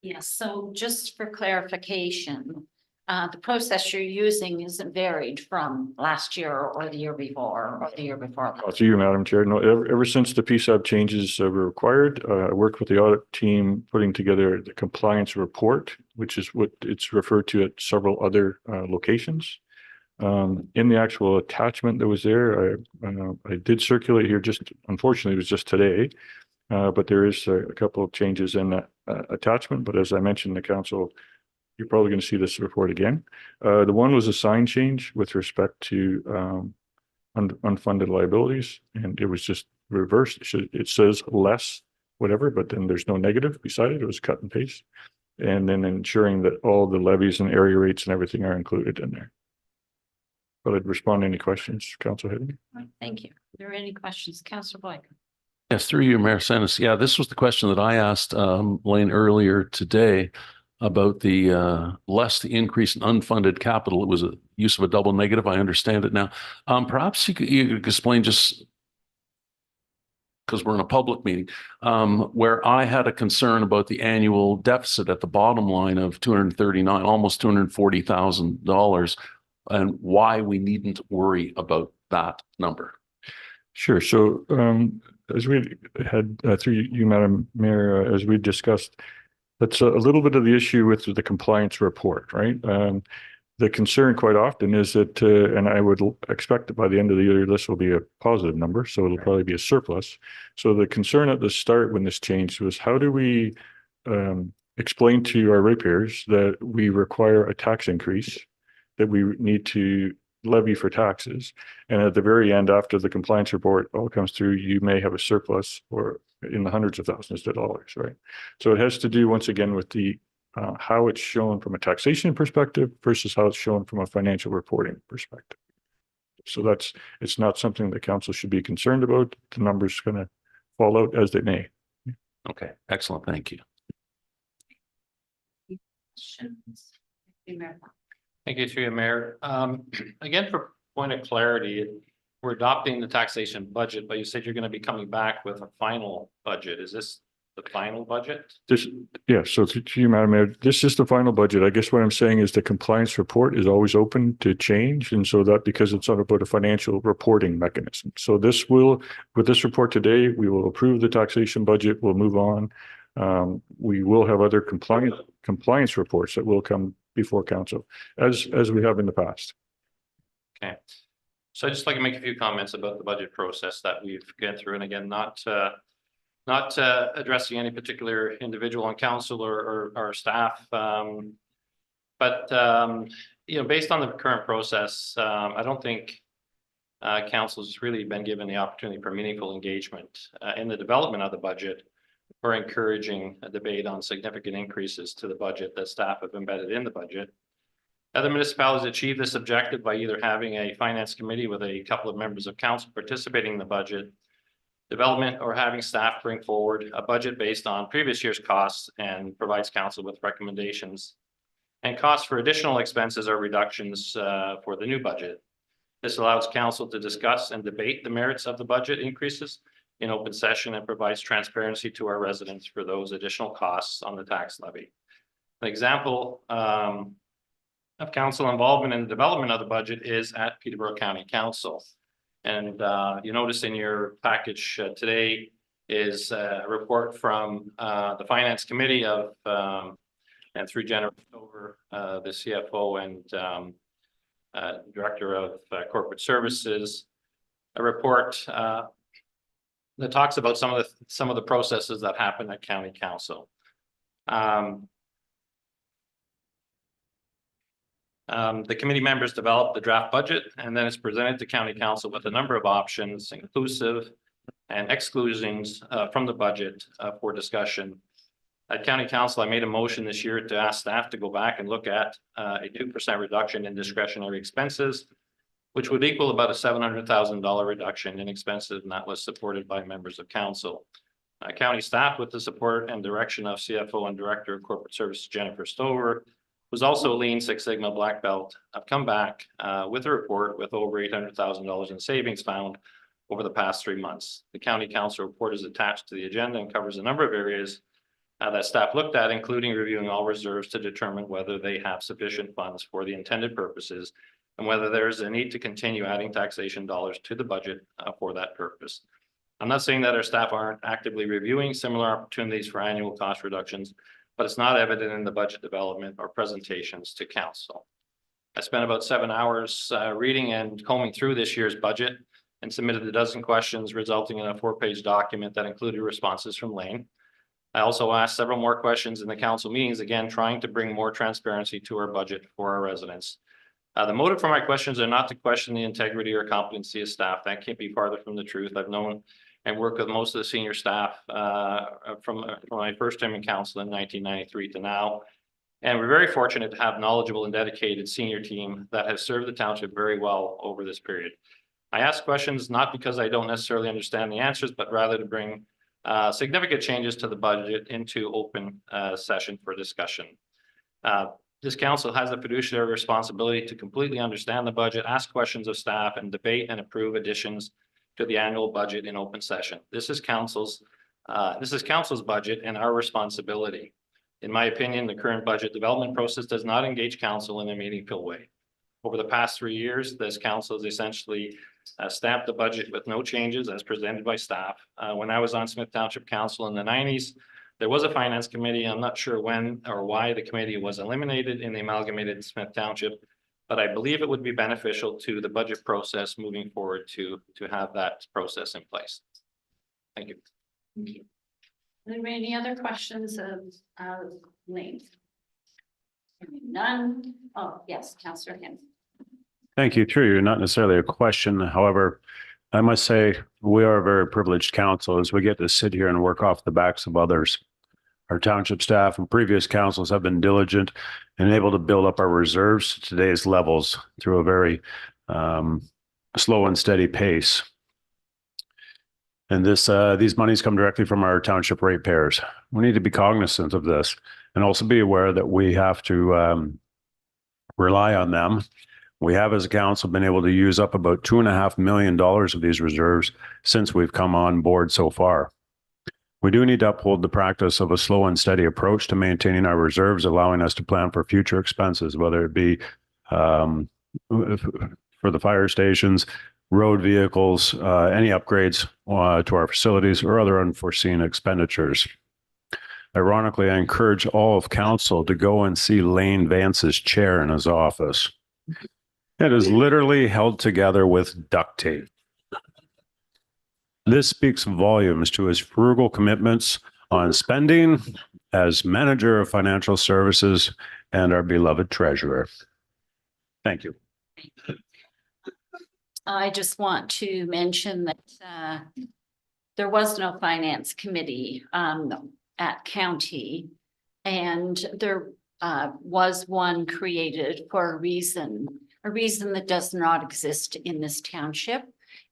Yes, so just for clarification, the process you're using isn't varied from last year or the year before or the year before. To you, Madam Chair. No, ever since the PSAB changes were required, I worked with the audit team putting together the compliance report, which is what it's referred to at several other locations. In the actual attachment that was there, I did circulate here, just unfortunately it was just today, but there is a couple of changes in that attachment. But as I mentioned to council, you're probably going to see this report again. The one was a sign change with respect to unfunded liabilities, and it was just reversed. It says less whatever, but then there's no negative beside it. It was cut and paste. And then ensuring that all the levies and area rates and everything are included in there. But I'd respond to any questions, Council Hedden. Thank you. Are there any questions? Councillor Blake? Yes, through you, Mayor Sandus. Yeah, this was the question that I asked Lane earlier today about the less the increase in unfunded capital. It was a use of a double negative. I understand it now. Perhaps you could explain, just because we're in a public meeting, where I had a concern about the annual deficit at the bottom line of almost $240,000, and why we needn't worry about that number. Sure. So as we had through you, Madam Mayor, as we discussed, that's a little bit of the issue with the compliance report, right? The concern quite often is that, and I would expect that by the end of the year, this will be a positive number, so it'll probably be a surplus. So the concern at the start when this changed was, how do we explain to our ratepayers that we require a tax increase, that we need to levy for taxes, and at the very end, after the compliance report all comes through, you may have a surplus or in the hundreds of thousands of dollars, right? So it has to do once again with the how it's shown from a taxation perspective versus how it's shown from a financial reporting perspective. So it's not something that council should be concerned about. The number's going to fall out as they may. Okay, excellent. Thank you. Questions? Thank you, through you, Mayor. Again, for point of clarity, we're adopting the taxation budget, but you said you're going to be coming back with a final budget. Is this the final budget? So to you, Madam Mayor, this is the final budget. I guess what I'm saying is the compliance report is always open to change. And so that because it's all about a financial reporting mechanism. So with this report today, we will approve the taxation budget. We'll move on. We will have other compliance reports that will come before council as we have in the past. Okay. So I'd just like to make a few comments about the budget process that we've gone through. And again, not addressing any particular individual on council or staff. But based on the current process, I don't think council's really been given the opportunity for meaningful engagement in the development of the budget or encouraging a debate on significant increases to the budget that staff have embedded in the budget. Other municipalities achieve this objective by either having a finance committee with a couple of members of council participating in the budget development or having staff bring forward a budget based on previous year's costs and provides council with recommendations and costs for additional expenses or reductions for the new budget. This allows council to discuss and debate the merits of the budget increases in open session and provides transparency to our residents for those additional costs on the tax levy. An example of council involvement in the development of the budget is at Peterborough County Council. And you notice in your package today is a report from the Finance Committee of, and through Jennifer Stover, the CFO and Director of Corporate Services, a report that talks about some of the processes that happen at County Council. The committee members develop the draft budget and then it's presented to County Council with a number of options, inclusive and exclusions from the budget for discussion. At County Council, I made a motion this year to ask staff to go back and look at a 2% reduction in discretionary expenses, which would equal about a $700,000 reduction in expenses, and that was supported by members of council. County staff, with the support and direction of CFO and Director of Corporate Services Jennifer Stover, who's also a Lean Six Sigma Black Belt, have come back with a report with over $800,000 in savings found over the past 3 months. The County Council report is attached to the agenda and covers a number of areas that staff looked at, including reviewing all reserves to determine whether they have sufficient funds for the intended purposes and whether there's a need to continue adding taxation dollars to the budget for that purpose. I'm not saying that our staff aren't actively reviewing similar opportunities for annual cost reductions, but it's not evident in the budget development or presentations to council. I spent about 7 hours reading and combing through this year's budget and submitted a dozen questions, resulting in a 4-page document that included responses from Lane. I also asked several more questions in the council meetings, again, trying to bring more transparency to our budget for our residents. The motive for my questions are not to question the integrity or competency of staff. That can't be farther from the truth. I've known and worked with most of the senior staff from my first term in council in 1993 to now. And we're very fortunate to have knowledgeable and dedicated senior team that has served the township very well over this period. I ask questions not because I don't necessarily understand the answers, but rather to bring significant changes to the budget into open session for discussion. This council has the fiduciary responsibility to completely understand the budget, ask questions of staff, and debate and approve additions to the annual budget in open session. This is council's budget and our responsibility. In my opinion, the current budget development process does not engage council in a meaningful way. Over the past 3 years, this council has essentially stamped the budget with no changes as presented by staff. When I was on Smith Township Council in the 90s, there was a finance committee. I'm not sure when or why the committee was eliminated in the amalgamated Smith Township, but I believe it would be beneficial to the budget process moving forward to have that process in place. Thank you. Thank you. Are there any other questions of Lane? None. Oh, yes, Councillor Hill. Thank you. Through you, not necessarily a question. However, I must say we are a very privileged council as we get to sit here and work off the backs of others. Our township staff and previous councils have been diligent and able to build up our reserves to today's levels through a very slow and steady pace. And these monies come directly from our township ratepayers. We need to be cognizant of this and also be aware that we have to rely on them We have as a council been able to use up about $2.5 million of these reserves since we've come on board so far. We do need to uphold the practice of a slow and steady approach to maintaining our reserves, allowing us to plan for future expenses, whether it be for the fire stations, road vehicles, any upgrades to our facilities or other unforeseen expenditures. Ironically, I encourage all of council to go and see Lane Vance's chair in his office. It is literally held together with duct tape. This speaks volumes to his frugal commitments on spending as manager of financial services and our beloved treasurer. Thank you. I just want to mention that there was no finance committee at county. And there was one created for a reason that does not exist in this township.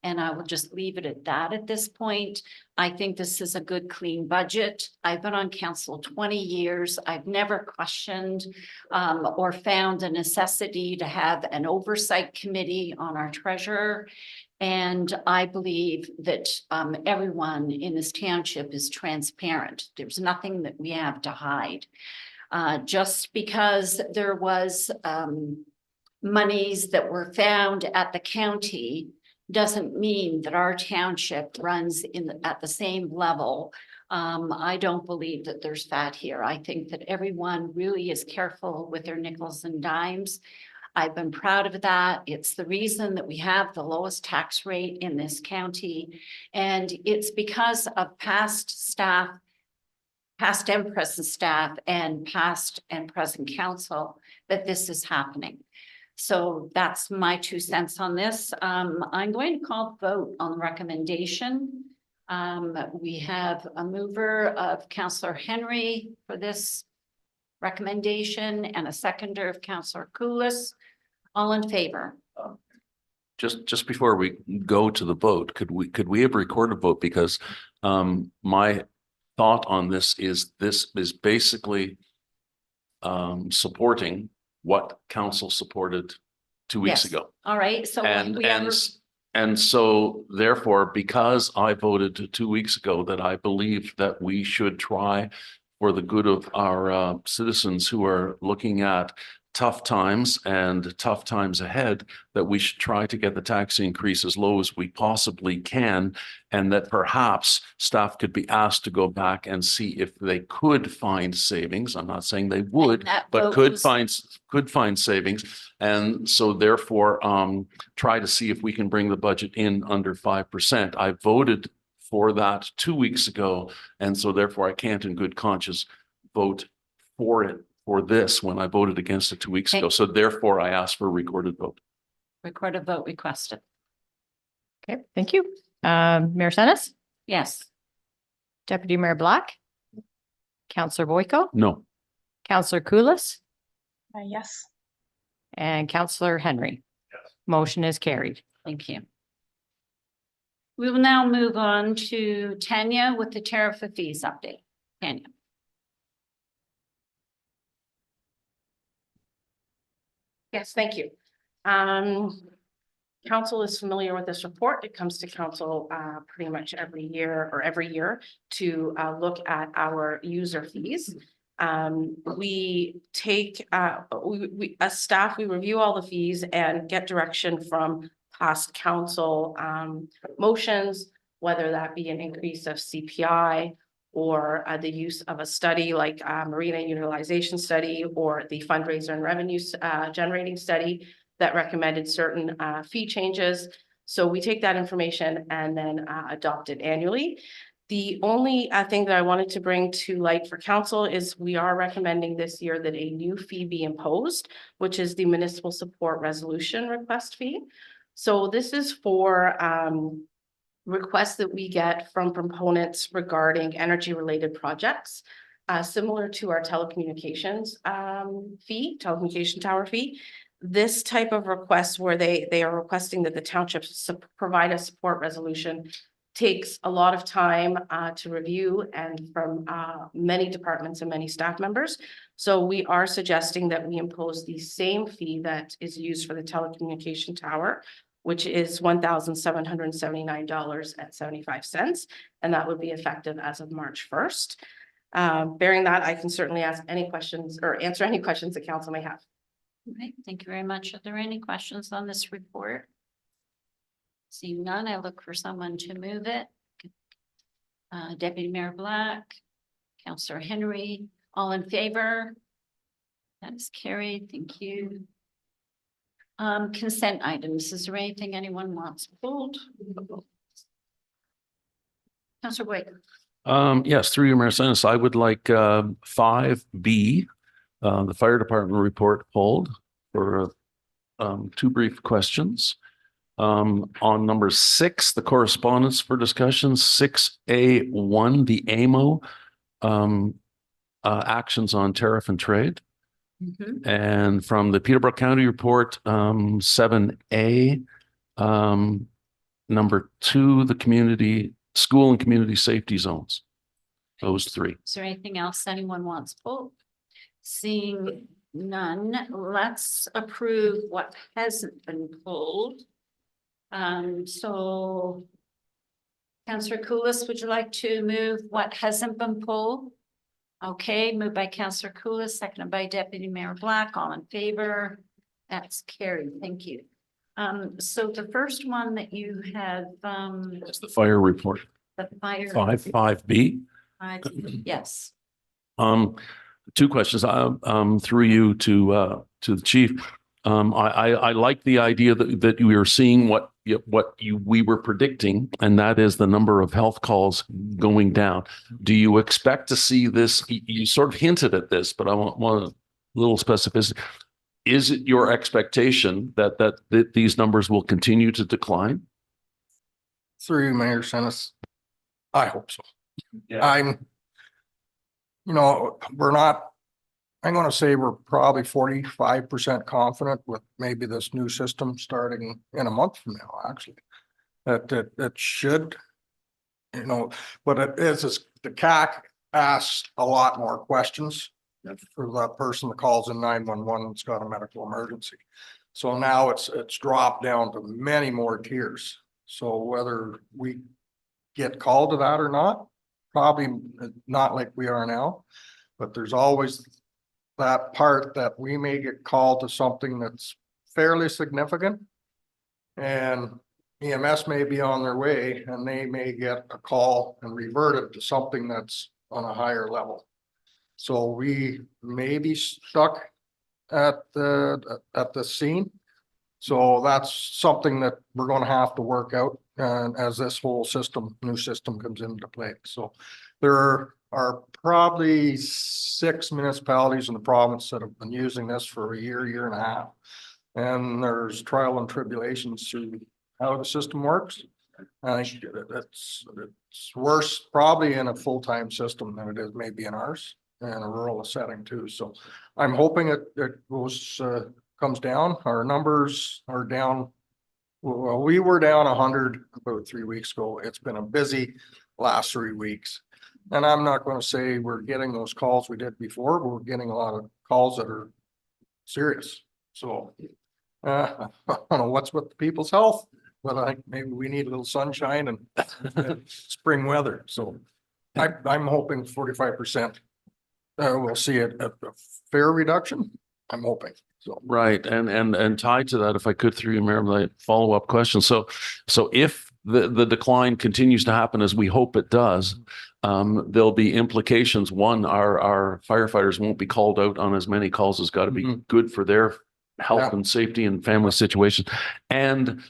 And I will just leave it at that at this point. I think this is a good, clean budget. I've been on council 20 years. I've never questioned or found a necessity to have an oversight committee on our treasurer. And I believe that everyone in this township is transparent. There's nothing that we have to hide. Just because there was monies that were found at the county doesn't mean that our township runs at the same level. I don't believe that there's fat here. I think that everyone really is careful with their nickels and dimes. I've been proud of that. It's the reason that we have the lowest tax rate in this county. And it's because of past staff, past and present staff, and past and present council that this is happening. So that's my 2 cents on this. I'm going to call vote on the recommendation. We have a mover of Councillor Henry for this recommendation and a seconder of Councillor Koulis. All in favor? Just before we go to the vote, could we have recorded vote? Because my thought on this is basically supporting what council supported 2 weeks Yes. ago. All right, so And so therefore, because I voted 2 weeks ago that I believe that we should try for the good of our citizens who are looking at tough times and tough times ahead, that we should try to get the tax increase as low as we possibly can, and that perhaps staff could be asked to go back and see if they could find savings. I'm not saying they would, but could find savings. And so therefore, try to see if we can bring the budget in under 5%. I voted for that 2 weeks ago. And so therefore I can't in good conscience vote for it, for this, when I voted against it 2 weeks ago. So therefore I asked for a recorded vote. recorded vote requested. Okay, thank you. Mayor Senes, Yes. Deputy Mayor Black, Councillor Boyko, No. Councillor Koulis, Yes. and Councillor Henry. Motion is carried. Thank you. We will now move on to Tanya with the tariff of fees update. Tanya. Yes, thank you. Council is familiar with this report. It comes to council pretty much every year to look at our user fees. We take, as staff, we review all the fees and get direction from past council motions, whether that be an increase of CPI or the use of a study like marina utilization study or the fundraiser and revenue generating study that recommended certain fee changes. So we take that information and then adopt it annually. The only thing that I wanted to bring to light for council is we are recommending this year that a new fee be imposed, which is the municipal support resolution request fee. So this is for requests that we get from proponents regarding energy related projects, similar to our telecommunications telecommunication tower fee. This type of request where they are requesting that the township provide a support resolution takes a lot of time to review and from many departments and many staff members. So we are suggesting that we impose the same fee that is used for the telecommunication tower, which is $1,779.75, and that would be effective as of March 1st. Bearing that, I can certainly ask any questions or answer any questions that council may have. All right, thank you very much. Are there any questions on this report? Seeing none, I look for someone to move it. Deputy Mayor Black, Councillor Henry, all in favor? That is carried. Thank you. Consent items. Is there anything anyone wants pulled? Councillor Boyd. Yes, through you, Mayor Sennis, I would like 5B, the fire department report pulled for 2 brief questions. On number 6, the correspondence for discussion, 6A1, the AMO actions on tariff and trade. And from the Peterborough County report, 7A, number 2, the community school and community safety zones. Those 3. Is there anything else anyone wants pulled? Seeing none, let's approve what hasn't been pulled. So Councillor Koulis, would you like to move what hasn't been pulled? Okay, moved by Councillor Koulis, seconded by Deputy Mayor Black, all in favor. That's carried. Thank you. So the first one that you have, That's the fire report. the fire. 5B. Yes. 2 questions, through you to the chief. I like the idea that we are seeing what we were predicting, and that is the number of health calls going down. Do you expect to see this? You sort of hinted at this, but I want a little specificity. Is it your expectation that these numbers will continue to decline? Through you, Mayor Sennis, I hope so. Yeah. I'm going to say we're probably 45% confident with maybe this new system starting in a month from now, actually. That should, but it is the CAC asks a lot more questions for that person that calls in 911 that's got a medical emergency. So now it's dropped down to many more tiers. So whether we get called to that or not, probably not like we are now, but there's always that part that we may get called to something that's fairly significant. And EMS may be on their way and they may get a call and revert it to something that's on a higher level. So we may be stuck at the scene. So that's something that we're going to have to work out as this whole new system comes into play. So there are probably 6 municipalities in the province that have been using this for a year and a half. And there's trial and tribulations through how the system works. I think it's worse probably in a full-time system than it is maybe in ours and a rural setting too. So I'm hoping it goes comes down. Our numbers are down. Well, we were down 100 about 3 weeks ago. It's been a busy last 3 weeks. And I'm not going to say we're getting those calls we did before, but we're getting a lot of calls that are serious. So I don't know what's with the people's health, but I think maybe we need a little sunshine and spring weather. So I'm hoping 45%. We'll see a fair reduction. I'm hoping. So right, and tied to that, if I could, through you, Mayor, my follow-up question. So if the decline continues to happen as we hope it does, there'll be implications. One, our firefighters won't be called out on as many calls. It's got to be good for their health and safety and family situation. And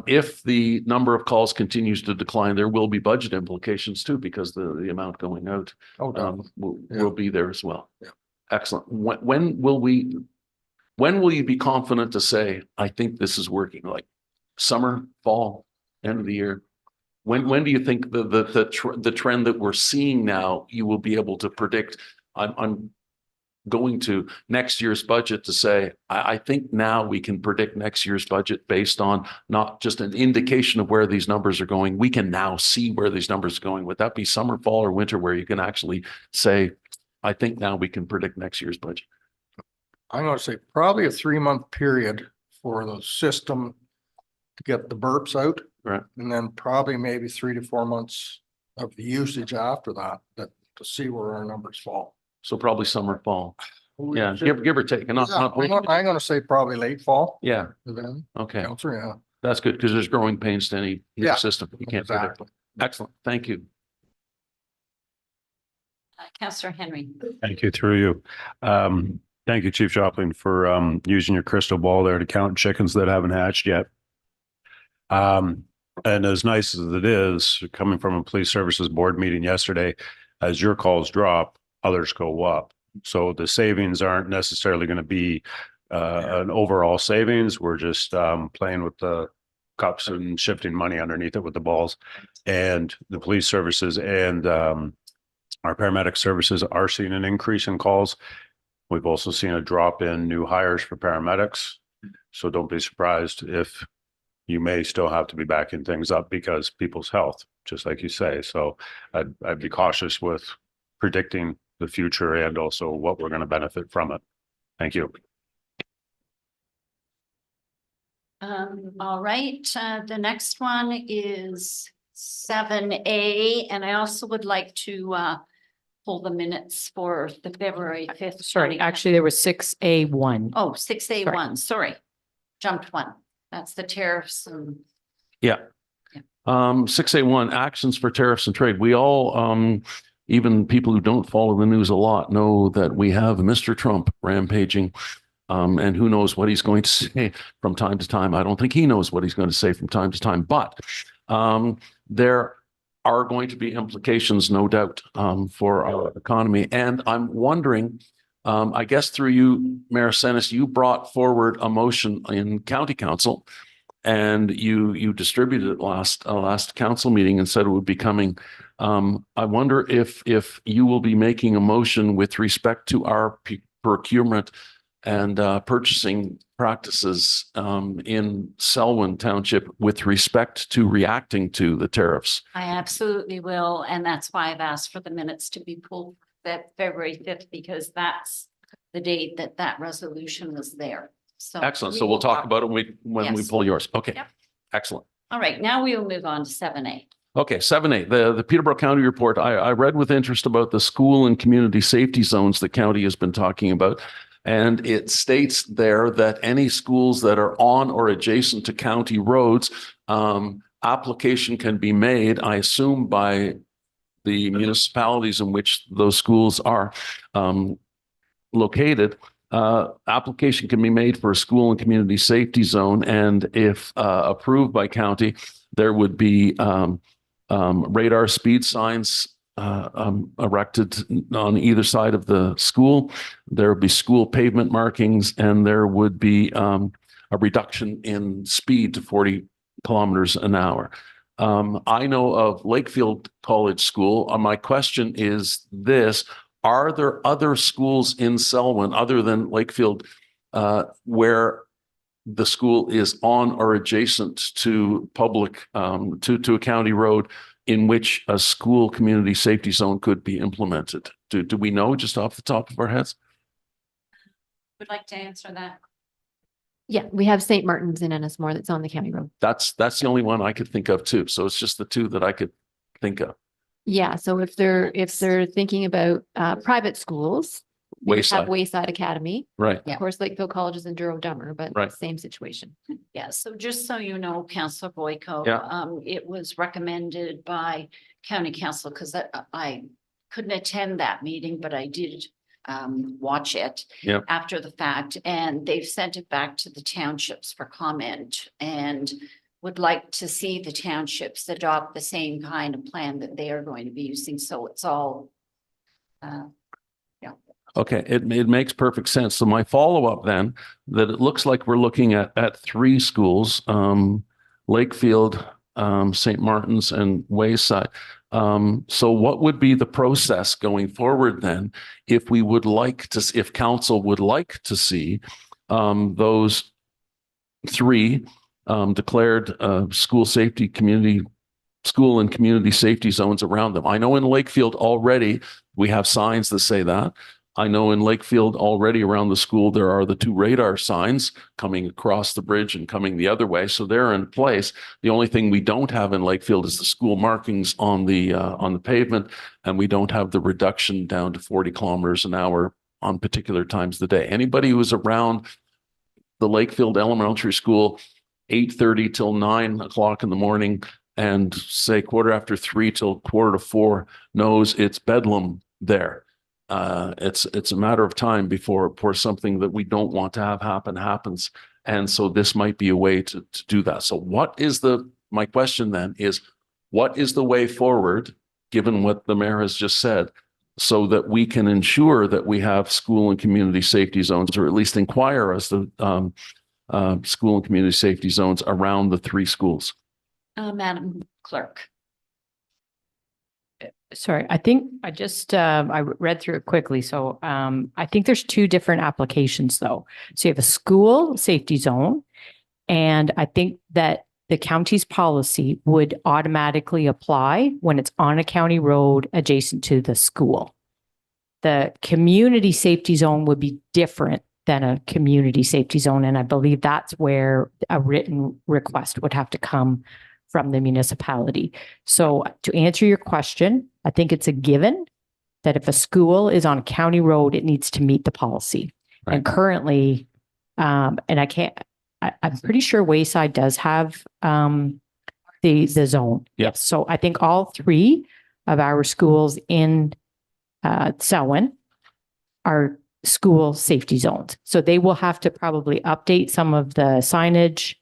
if the number of calls continues to decline, there will be budget implications too, because the amount going out will be there as well. Yeah. Excellent. When will you be confident to say, I think this is working? Like summer, fall, end of the year? When do you think the trend that we're seeing now, you will be able to predict? I'm going to next year's budget to say, I think now we can predict next year's budget based on not just an indication of where these numbers are going. We can now see where these numbers are going. Would that be summer, fall, or winter where you can actually say, I think now we can predict next year's budget? I'm gonna say probably a 3-month period for the system to get the burps out. Right. And then probably maybe 3 to 4 months of the usage after that, to see where our numbers fall. So probably summer, fall. Yeah, give or take. And not, Yeah, not, I'm gonna say probably late fall. yeah, Then, okay. Counselor, yeah. That's good because there's growing pains to any new Yeah, system. You can't predict. exactly. Excellent. Thank you. Councillor Henry. Thank you, through you. Thank you, Chief Joplin, for using your crystal ball there to count chickens that haven't hatched yet. And as nice as it is, coming from a police services board meeting yesterday, as your calls drop, others go up. So the savings aren't necessarily going to be an overall savings. We're just playing with the cups and shifting money underneath it with the balls. And the police services and our paramedic services are seeing an increase in calls. We've also seen a drop in new hires for paramedics. So don't be surprised if you may still have to be backing things up because people's health, just like you say. So I'd be cautious with predicting the future and also what we're going to benefit from it. Thank you. All right, the next one is 7A, and I also would like to pull the minutes for the February 5th. Sorry, actually, there was 6A1. Oh, 6A1, sorry, jumped one. That's the tariffs and. Yeah. 6A1, actions for tariffs and trade. We all, even people who don't follow the news a lot, know that we have Mr. Trump rampaging. And who knows what he's going to say from time to time. I don't think he knows what he's going to say from time to time, but there are going to be implications, no doubt, for our economy. And I'm wondering, I guess through you, Mayor Senes, you brought forward a motion in County Council and you distributed it last council meeting and said it would be coming. I wonder if you will be making a motion with respect to our procurement and purchasing practices in Selwyn Township with respect to reacting to the tariffs. I absolutely will, and that's why I've asked for the minutes to be pulled that February 5th, because that's the date that resolution was there. So excellent. So we'll talk about it when we Yes. pull yours. Okay. Yep. Excellent. All right, now we will move on to 7A. Okay, 7A, the Peterborough County report. I read with interest about the school and community safety zones the county has been talking about. And it states there that any schools that are on or adjacent to county roads, application can be made, I assume, by the municipalities in which those schools are located. Application can be made for a school and community safety zone. And if approved by county, there would be radar speed signs erected on either side of the school. There would be school pavement markings, and there would be a reduction in speed to 40 kilometers an hour. I know of Lakefield College School. My question is this: are there other schools in Selwyn other than Lakefield where the school is on or adjacent to public to a county road, in which a school community safety zone could be implemented? Do we know just off the top of our heads? Would like to answer that. Yeah, we have St. Martin's in Ennismore that's on the county road. That's the only one I could think of too. So it's just the two that I could think of. Yeah, so if they're thinking about private schools, they would have Wayside, Wayside Academy. right? Of course, Lakefield College is in Durham Dummer, but Right. same situation. Yeah, so just so you know, Councillor Boyko, Yeah. it was recommended by county council, because I couldn't attend that meeting, but I did watch it Yep. after the fact, and they've sent it back to the townships for comment and would like to see the townships adopt the same kind of plan that they are going to be using. So it's all Okay, it makes perfect sense. So my follow-up then, that it looks like we're looking at three schools, Lakefield, St. Martin's and Wayside. So what would be the process going forward then if we would like to, if council would like to see those three declared school and community safety zones around them? I know in Lakefield already we have signs that say that. I know in Lakefield already around the school, there are the 2 radar signs coming across the bridge and coming the other way. So they're in place. The only thing we don't have in Lakefield is the school markings on the pavement, and we don't have the reduction down to 40 kilometers an hour on particular times of the day. Anybody who was around the Lakefield Elementary School, 8:30 till 9 o'clock in the morning, and say 3:15 till 3:45 knows it's bedlam there. It's a matter of time before something that we don't want to have happen happens. And so this might be a way to do that. So my question then is, what is the way forward, given what the mayor has just said, so that we can ensure that we have school and community safety zones, or at least inquire as to school and community safety zones around the 3 schools? Madam Clerk. Sorry, I think I just, I read through it quickly. So I think there's 2 different applications though. So you have a school safety zone. And I think that the county's policy would automatically apply when it's on a county road adjacent to the school. The community safety zone would be different than a community safety zone. And I believe that's where a written request would have to come from the municipality. So to answer your question, I think it's a given that if a school is on a county road, it needs to meet the policy. Right. And currently, and I'm pretty sure Wayside does have the zone. Yes. So I think all 3 of our schools in Selwyn are school safety zones. So they will have to probably update some of the signage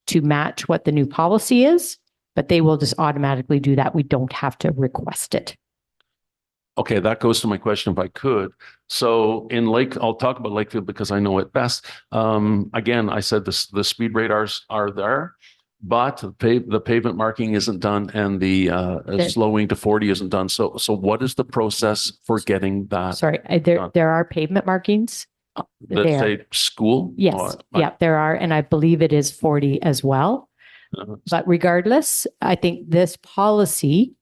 to match what the new policy is, but they will just automatically do that. We don't have to request it. Okay, that goes to my question if I could. So I'll talk about Lakefield because I know it best. Again, I said the speed radars are there, but the pavement marking isn't done and the slowing to 40 isn't done. So what is the process for getting that? Sorry, done? there are pavement markings. That there. say school? Yes, yeah, there are. And I believe it is 40 as well. But regardless, I think this policy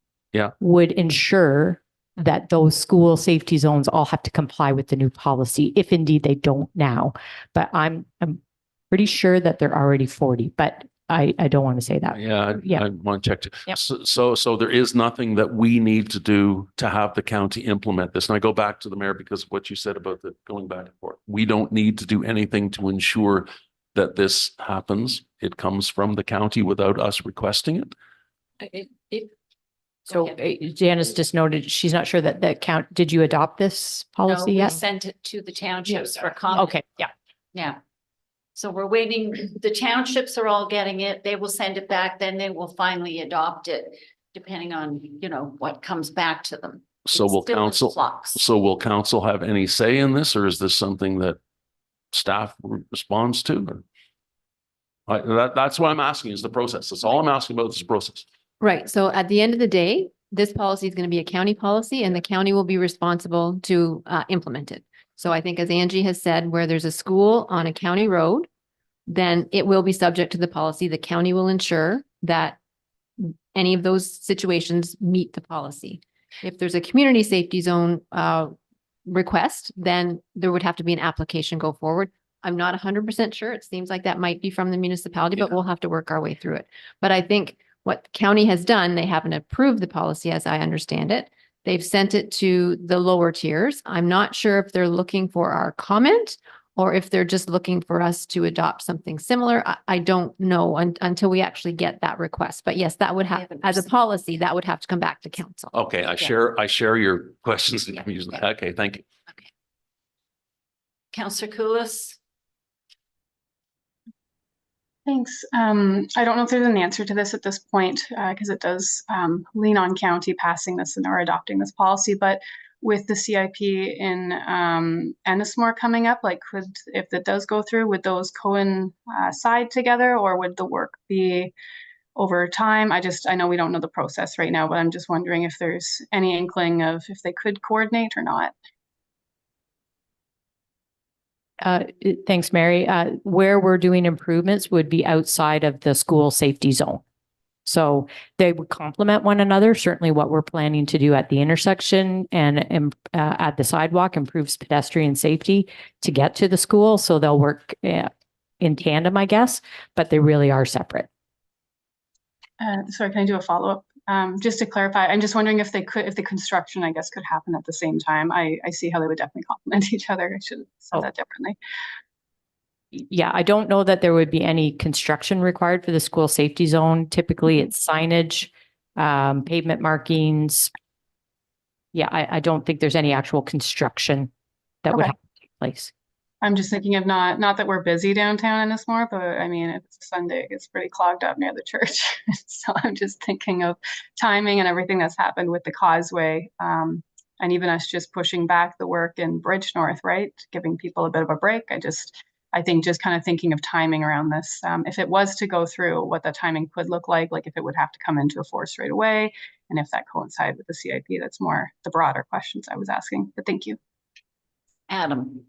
would ensure that those school safety zones all have to comply with the new policy, if indeed they don't now. But I'm pretty sure that they're already 40, but I don't want to say that. I want to check too. Yep. So there is nothing that we need to do to have the county implement this. And I go back to the mayor because of what you said about the going back and forth. We don't need to do anything to ensure that this happens. It comes from the county without us requesting it. So Janice just noted she's not sure that the count, did you adopt this policy We yet? sent it to the townships for comment. Okay, yeah. Yeah. So we're waiting, the townships are all getting it. They will send it back, then they will finally adopt it, depending on, what comes back to them. So It's will still in council, flux. so will council have any say in this, or is this something that staff responds to? That's what I'm asking is the process. That's all I'm asking about is the process. Right. So at the end of the day, this policy is going to be a county policy and the county will be responsible to implement it. So I think as Angie has said, where there's a school on a county road, then it will be subject to the policy. The county will ensure that any of those situations meet the policy. If there's a community safety zone request, then there would have to be an application go forward. I'm not 100% sure. It seems like that might be from the municipality, but we'll have to work our way through it. But I think what the county has done, they haven't approved the policy as I understand it. They've sent it to the lower tiers. I'm not sure if they're looking for our comment or if they're just looking for us to adopt something similar. I don't know until we actually get that request. But yes, that would have, as a policy, that would have to come back to council. Okay, I share your questions and confusion. Okay, thank you. Okay. Councillor Koulis. Thanks. I don't know if there's an answer to this at this point, because it does lean on county passing this and or adopting this policy, but with the CIP in Ennismore coming up, like if it does go through, would those coincide together or would the work be over time. I know we don't know the process right now, but I'm just wondering if there's any inkling of if they could coordinate or not. Thanks, Mary. Where we're doing improvements would be outside of the school safety zone. So they would complement one another. Certainly what we're planning to do at the intersection and at the sidewalk improves pedestrian safety to get to the school. So they'll work in tandem, I guess, but they really are separate. Sorry, can I do a follow-up? Just to clarify, I'm just wondering if the construction, I guess, could happen at the same time. I see how they would definitely complement each other. I should have said that differently. Yeah, I don't know that there would be any construction required for the school safety zone. Typically, it's signage, pavement markings. Yeah, I don't think there's any actual construction that would have to take place. I'm just thinking of not that we're busy downtown in this more, but I mean, if it's a Sunday, it gets pretty clogged up near the church. So I'm just thinking of timing and everything that's happened with the causeway. And even us just pushing back the work in Bridge North, right? Giving people a bit of a break. I think just kind of thinking of timing around this. If it was to go through, what the timing could look like if it would have to come into force right away, and if that coincide with the CIP, that's more the broader questions I was asking. But thank you. Adam.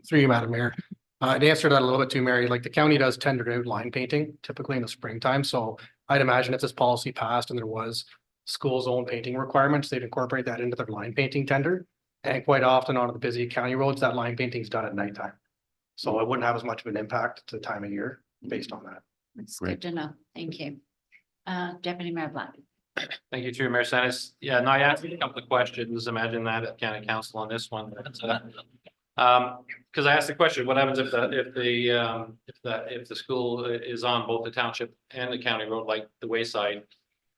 Through you, Madam Mayor. To answer that a little bit too, Mary, like the county does tend to do line painting typically in the springtime. So I'd imagine if this policy passed and there was school zone painting requirements, they'd incorporate that into their line painting tender. And quite often on the busy county roads, that line painting is done at nighttime. So it wouldn't have as much of an impact to the time of year based on that. That's good to know. Thank you. Deputy Mayor Black. Thank you, Chair Mayor Sanis. Yeah, no, I asked a couple of questions. Imagine that at county council on this one. Because I asked the question, what happens if the school is on both the township and the county road, like the Wayside?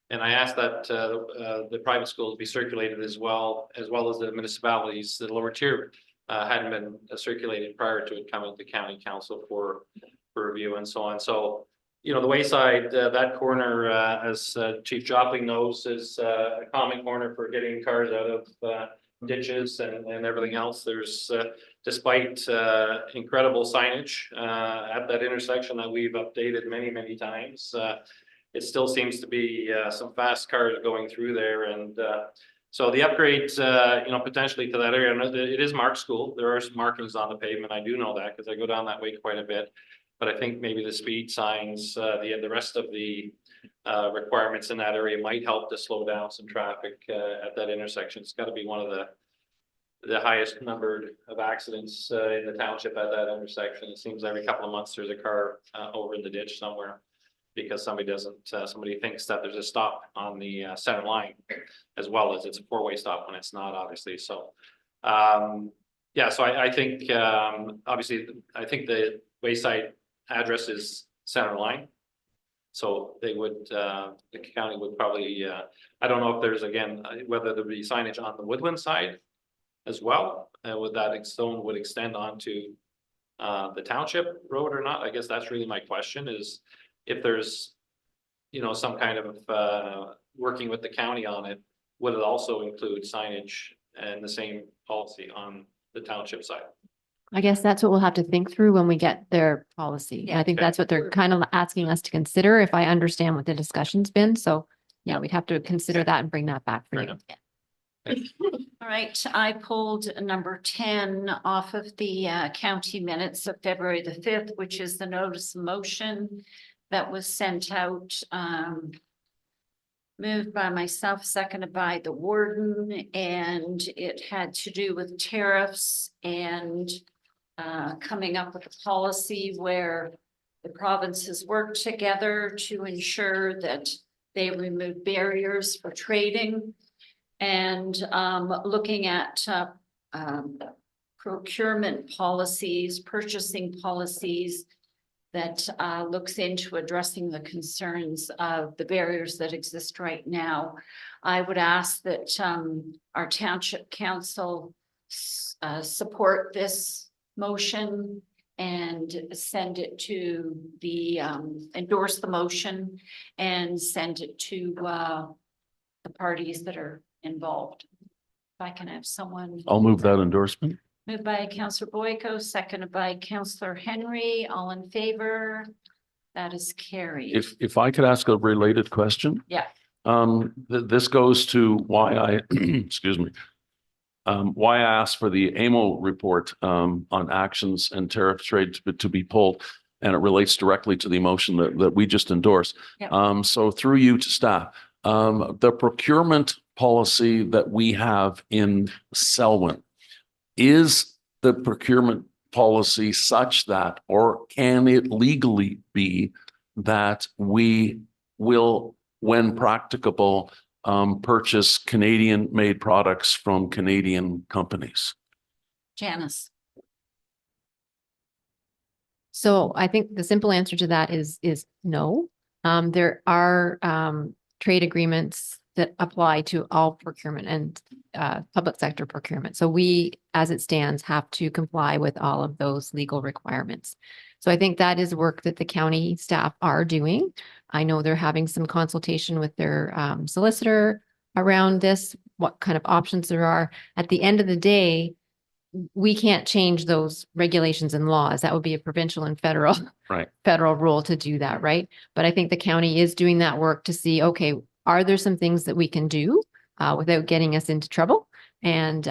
And I asked that the private schools be circulated as well as the municipalities, the lower tier hadn't been circulated prior to it coming to county council for review and so on. So, you know, the Wayside, that corner, as Chief Jopling knows, is a common corner for getting cars out of ditches and everything else. There's, despite incredible signage at that intersection that we've updated many times, it still seems to be some fast cars going through there. And so the upgrades, you know, potentially to that area, it is marked school. There are some markings on the pavement. I do know that because I go down that way quite a bit. But I think maybe the speed signs, the rest of the requirements in that area might help to slow down some traffic at that intersection. It's got to be one of the highest numbered of accidents in the township at that intersection. It seems every couple of months there's a car over in the ditch somewhere because somebody thinks that there's a stop on the center line as well as it's a four-way stop when it's not, obviously. So yeah, so I think obviously I think the Wayside address is center line. So they would, the county would probably, I don't know if there's, again, whether there be signage on the Woodland side as well, would that zone would extend onto the township road or not? I guess that's really my question, is if there's, you know, some kind of working with the county on it, would it also include signage and the same policy on the township side? I guess that's what we'll have to think through when we get their policy. Yeah. I think Okay. that's what they're kind of asking us to consider, if I understand what the discussion's been. So yeah, we'd have to consider that and bring that back for Fair you. enough. All right, I pulled number 10 off of the county minutes of February the 5th, which is the notice of motion that was sent out. Moved by myself, seconded by the warden, and it had to do with tariffs and coming up with a policy where the provinces work together to ensure that they remove barriers for trading. And looking at procurement policies, purchasing policies that looks into addressing the concerns of the barriers that exist right now. I would ask that our township council support this motion and send it to the, endorse the motion and send it to the parties that are involved. If I can have someone. I'll move that endorsement. Moved by Councillor Boyko, seconded by Councillor Henry, all in favor. That is carried. If I could ask a related question, Yeah, this goes to why I, excuse me, why I asked for the AMO report, on actions and tariff trade to be pulled. And it relates directly to the motion that we just endorsed. Yep. So through you to staff, the procurement policy that we have in Selwyn, is the procurement policy such that, or can it legally be that we will, when practicable, purchase Canadian-made products from Canadian companies? Janice. So I think the simple answer to that is no. There are trade agreements that apply to all procurement and public sector procurement. So we, as it stands, have to comply with all of those legal requirements. So I think that is work that the county staff are doing. I know they're having some consultation with their solicitor around this, what kind of options there are. At the end of the day, we can't change those regulations and laws. That would be a provincial and federal rule to do that, right? But I think the county is doing that work to see, okay, are there some things that we can do without getting us into trouble? And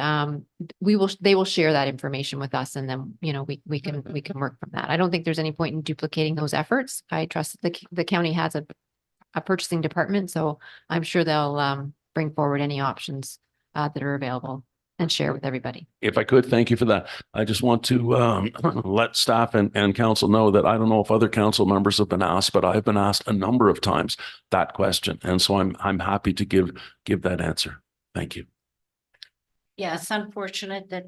they will share that information with us, and then, you know, we can work from that. I don't think there's any point in duplicating those efforts. I trust that the county has a purchasing department, so I'm sure they'll bring forward any options that are available and share with everybody. If I could, thank you for that. I just want to let staff and council know that I don't know if other council members have been asked, but I've been asked a number of times that question. And so I'm happy to give that answer. Thank you. Yeah, it's unfortunate that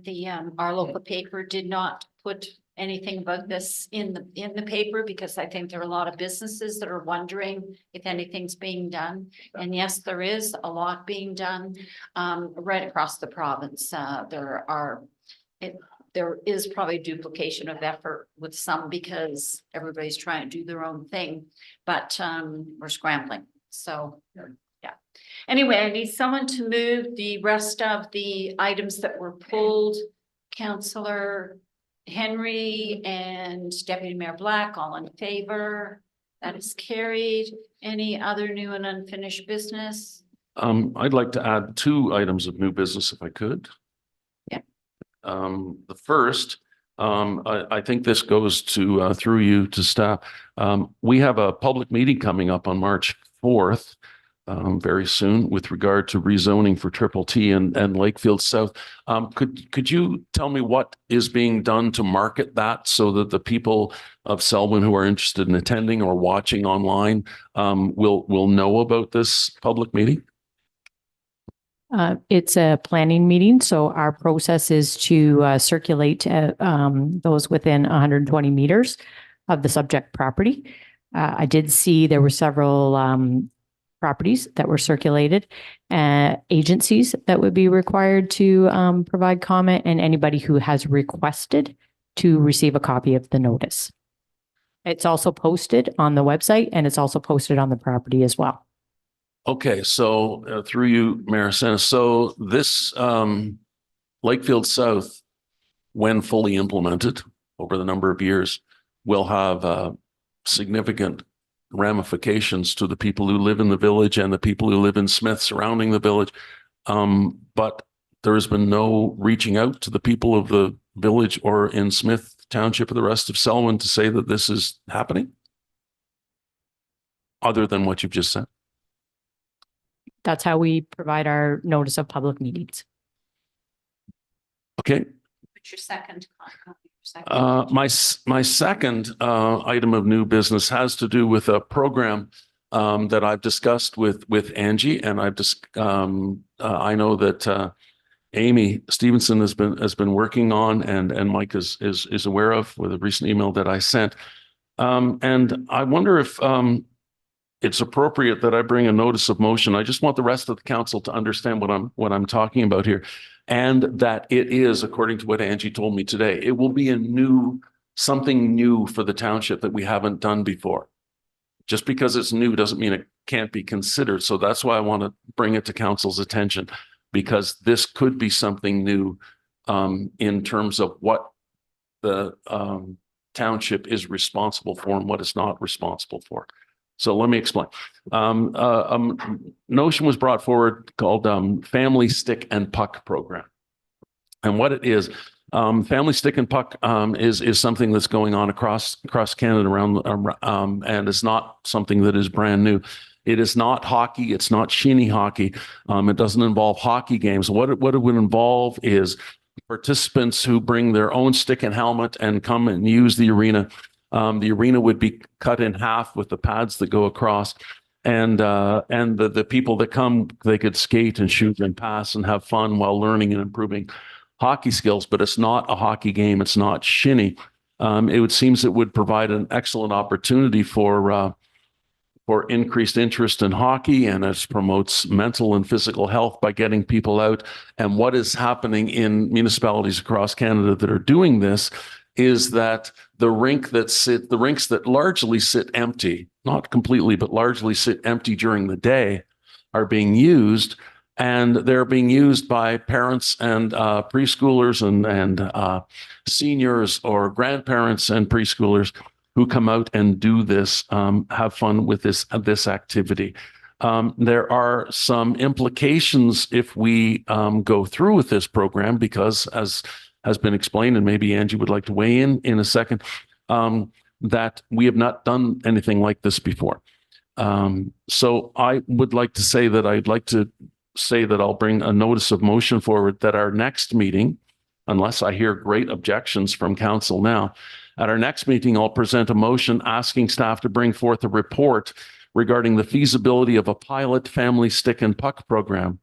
our local paper did not put anything about this in the paper, because I think there are a lot of businesses that are wondering if anything's being done. And yes, there is a lot being done right across the province. There is probably duplication of effort with some, because everybody's trying to do their own thing, but we're scrambling. So yeah. Anyway, I need someone to move the rest of the items that were pulled. Councillor Henry and Deputy Mayor Black, all in favor? That is carried. Any other new and unfinished business? I'd like to add 2 items of new business if I could. Yeah. The first, I think this goes to through you to staff. We have a public meeting coming up on March 4th. Very soon, with regard to rezoning for Triple T and Lakefield South. Could you tell me what is being done to market that, so that the people of Selwyn who are interested in attending or watching online will know about this public meeting? It's a planning meeting, so our process is to circulate those within 120 meters of the subject property. I did see there were several properties that were circulated, agencies that would be required to provide comment, and anybody who has requested to receive a copy of the notice. It's also posted on the website, and it's also posted on the property as well. Okay, so through you, Mayor Senna, so this Lakefield South, when fully implemented over the number of years, will have significant ramifications to the people who live in the village and the people who live in Smith surrounding the village. But there has been no reaching out to the people of the village or in Smith Township or the rest of Selwyn to say that this is happening, other than what you've just said. That's how we provide our notice of public meetings. Okay. What's your second? My second item of new business has to do with a program that I've discussed with Angie, and I know that Amy Stevenson has been working on, and Mike is aware of with a recent email that I sent. And I wonder if it's appropriate that I bring a notice of motion. I just want the rest of the council to understand what I'm talking about here. And that it is, according to what Angie told me today, it will be something new for the township that we haven't done before. Just because it's new doesn't mean it can't be considered. So that's why I want to bring it to council's attention, because this could be something new in terms of what the township is responsible for and what it's not responsible for. So let me explain. Notion was brought forward called Family Stick and Puck Program. And what it is, Family Stick and Puck is something that's going on across Canada and it's not something that is brand new. It is not hockey. It's not shinny hockey. It doesn't involve hockey games. What it would involve is participants who bring their own stick and helmet and come and use the arena. The arena would be cut in half with the pads that go across. And the people that come, they could skate and shoot and pass and have fun while learning and improving hockey skills. But it's not a hockey game. It's not shinny. It seems it would provide an excellent opportunity for increased interest in hockey, and it promotes mental and physical health by getting people out. And what is happening in municipalities across Canada that are doing this is that the rinks that largely sit empty, not completely, but largely sit empty during the day, are being used, and they're being used by parents and preschoolers and seniors or grandparents and preschoolers who come out and do this, have fun with this activity. There are some implications if we go through with this program, because as has been explained, and maybe Angie would like to weigh in a second, that we have not done anything like this before. So I would like to say that I'll bring a notice of motion forward that our next meeting, unless I hear great objections from council now, at our next meeting, I'll present a motion asking staff to bring forth a report regarding the feasibility of a pilot Family Stick and Puck program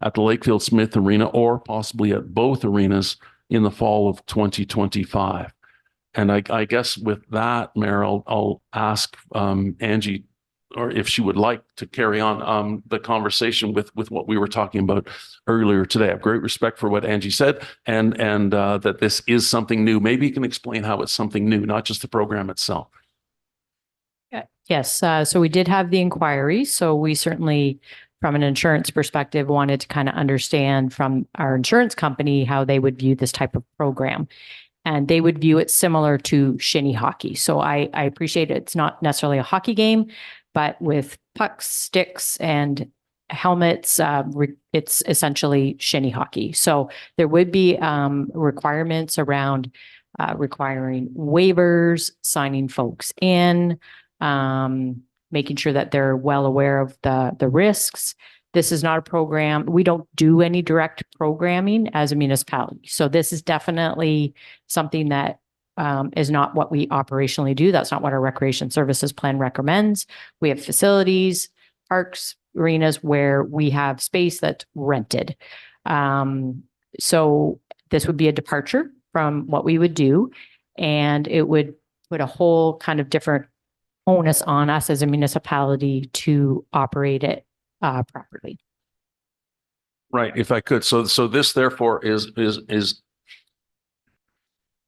at the Lakefield Smith Arena, or possibly at both arenas, in the fall of 2025. And I guess with that, Mayor, I'll ask Angie, or if she would like to carry on the conversation with what we were talking about earlier today. I have great respect for what Angie said, and that this is something new. Maybe you can explain how it's something new, not just the program itself. Yes, so we did have the inquiry. So we certainly, from an insurance perspective, wanted to kind of understand from our insurance company how they would view this type of program. And they would view it similar to shinny hockey. So I appreciate it. It's not necessarily a hockey game, but with pucks, sticks, and helmets, it's essentially shinny hockey. So there would be requirements around requiring waivers, signing folks in, making sure that they're well aware of the risks. This is not a program. We don't do any direct programming as a municipality. So this is definitely something that is not what we operationally do. That's not what our recreation services plan recommends. We have facilities, parks, arenas where we have space that's rented. So this would be a departure from what we would do, and it would put a whole kind of different onus on us as a municipality to operate it properly. Right, if I could. So this therefore is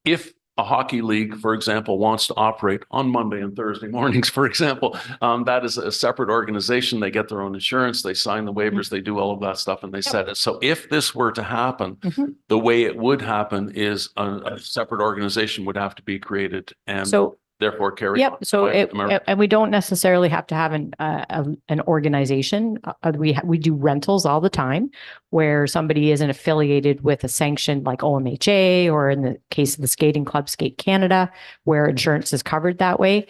if a hockey league, for example, wants to operate on Monday and Thursday mornings, for example, that is a separate organization. They get their own insurance, they sign the waivers, they do all of that stuff, and they set it. So if this were to happen, the way it would happen is a separate organization would have to be created and therefore carry on. So and we don't necessarily have to have an organization. We do rentals all the time where somebody isn't affiliated with a sanctioned like OMHA, or in the case of the skating club, Skate Canada, where insurance is covered that way.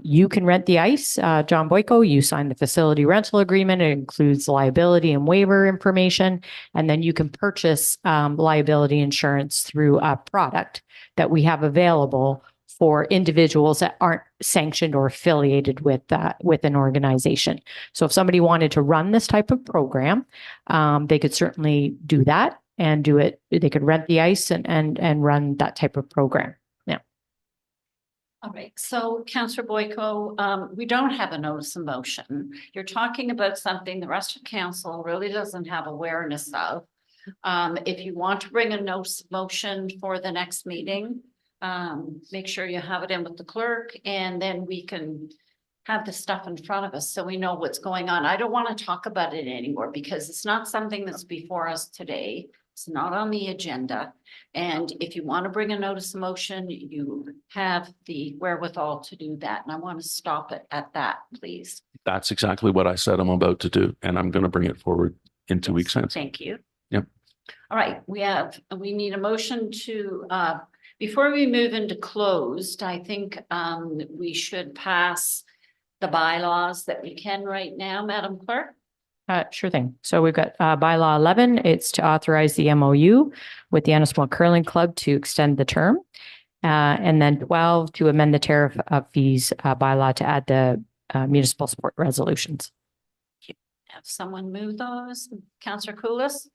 You can rent the ice. John Boyko, you sign the facility rental agreement. It includes liability and waiver information. And then you can purchase liability insurance through a product that we have available for individuals that aren't sanctioned or affiliated with an organization. So if somebody wanted to run this type of program, they could certainly do that and do it. They could rent the ice and run that type of program. Yeah. All right. So Councillor Boyko, we don't have a notice of motion. You're talking about something the rest of council really doesn't have awareness of. If you want to bring a notice of motion for the next meeting, make sure you have it in with the clerk, and then we can have the stuff in front of us so we know what's going on. I don't want to talk about it anymore because it's not something that's before us today. It's not on the agenda. And if you want to bring a notice of motion, you have the wherewithal to do that. And I want to stop it at that, please. That's exactly what I said I'm about to do, and I'm going to bring it forward in 2 weeks' time. Thank you. Yep. All right, we need a motion to, before we move into closed, I think we should pass the bylaws that we can right now, Madam Clerk. Sure thing. So we've got bylaw 11. It's to authorize the MOU with the Annismore Curling Club to extend the term. And then 12 to amend the tariff of fees bylaw to add the municipal support resolutions. Have someone move those? Councillor Koulis?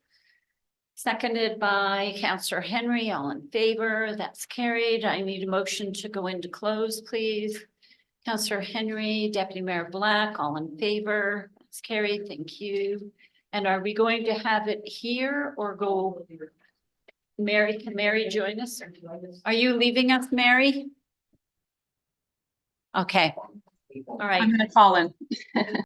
Seconded by Councillor Henry. All in favor? That's carried. I need a motion to go into close, please. Councillor Henry, Deputy Mayor Black, all in favor? That's carried. Thank you. And are we going to have it here or go? Mary, can Mary join us? Are you leaving us, Mary? Okay. All right. I'm gonna call in.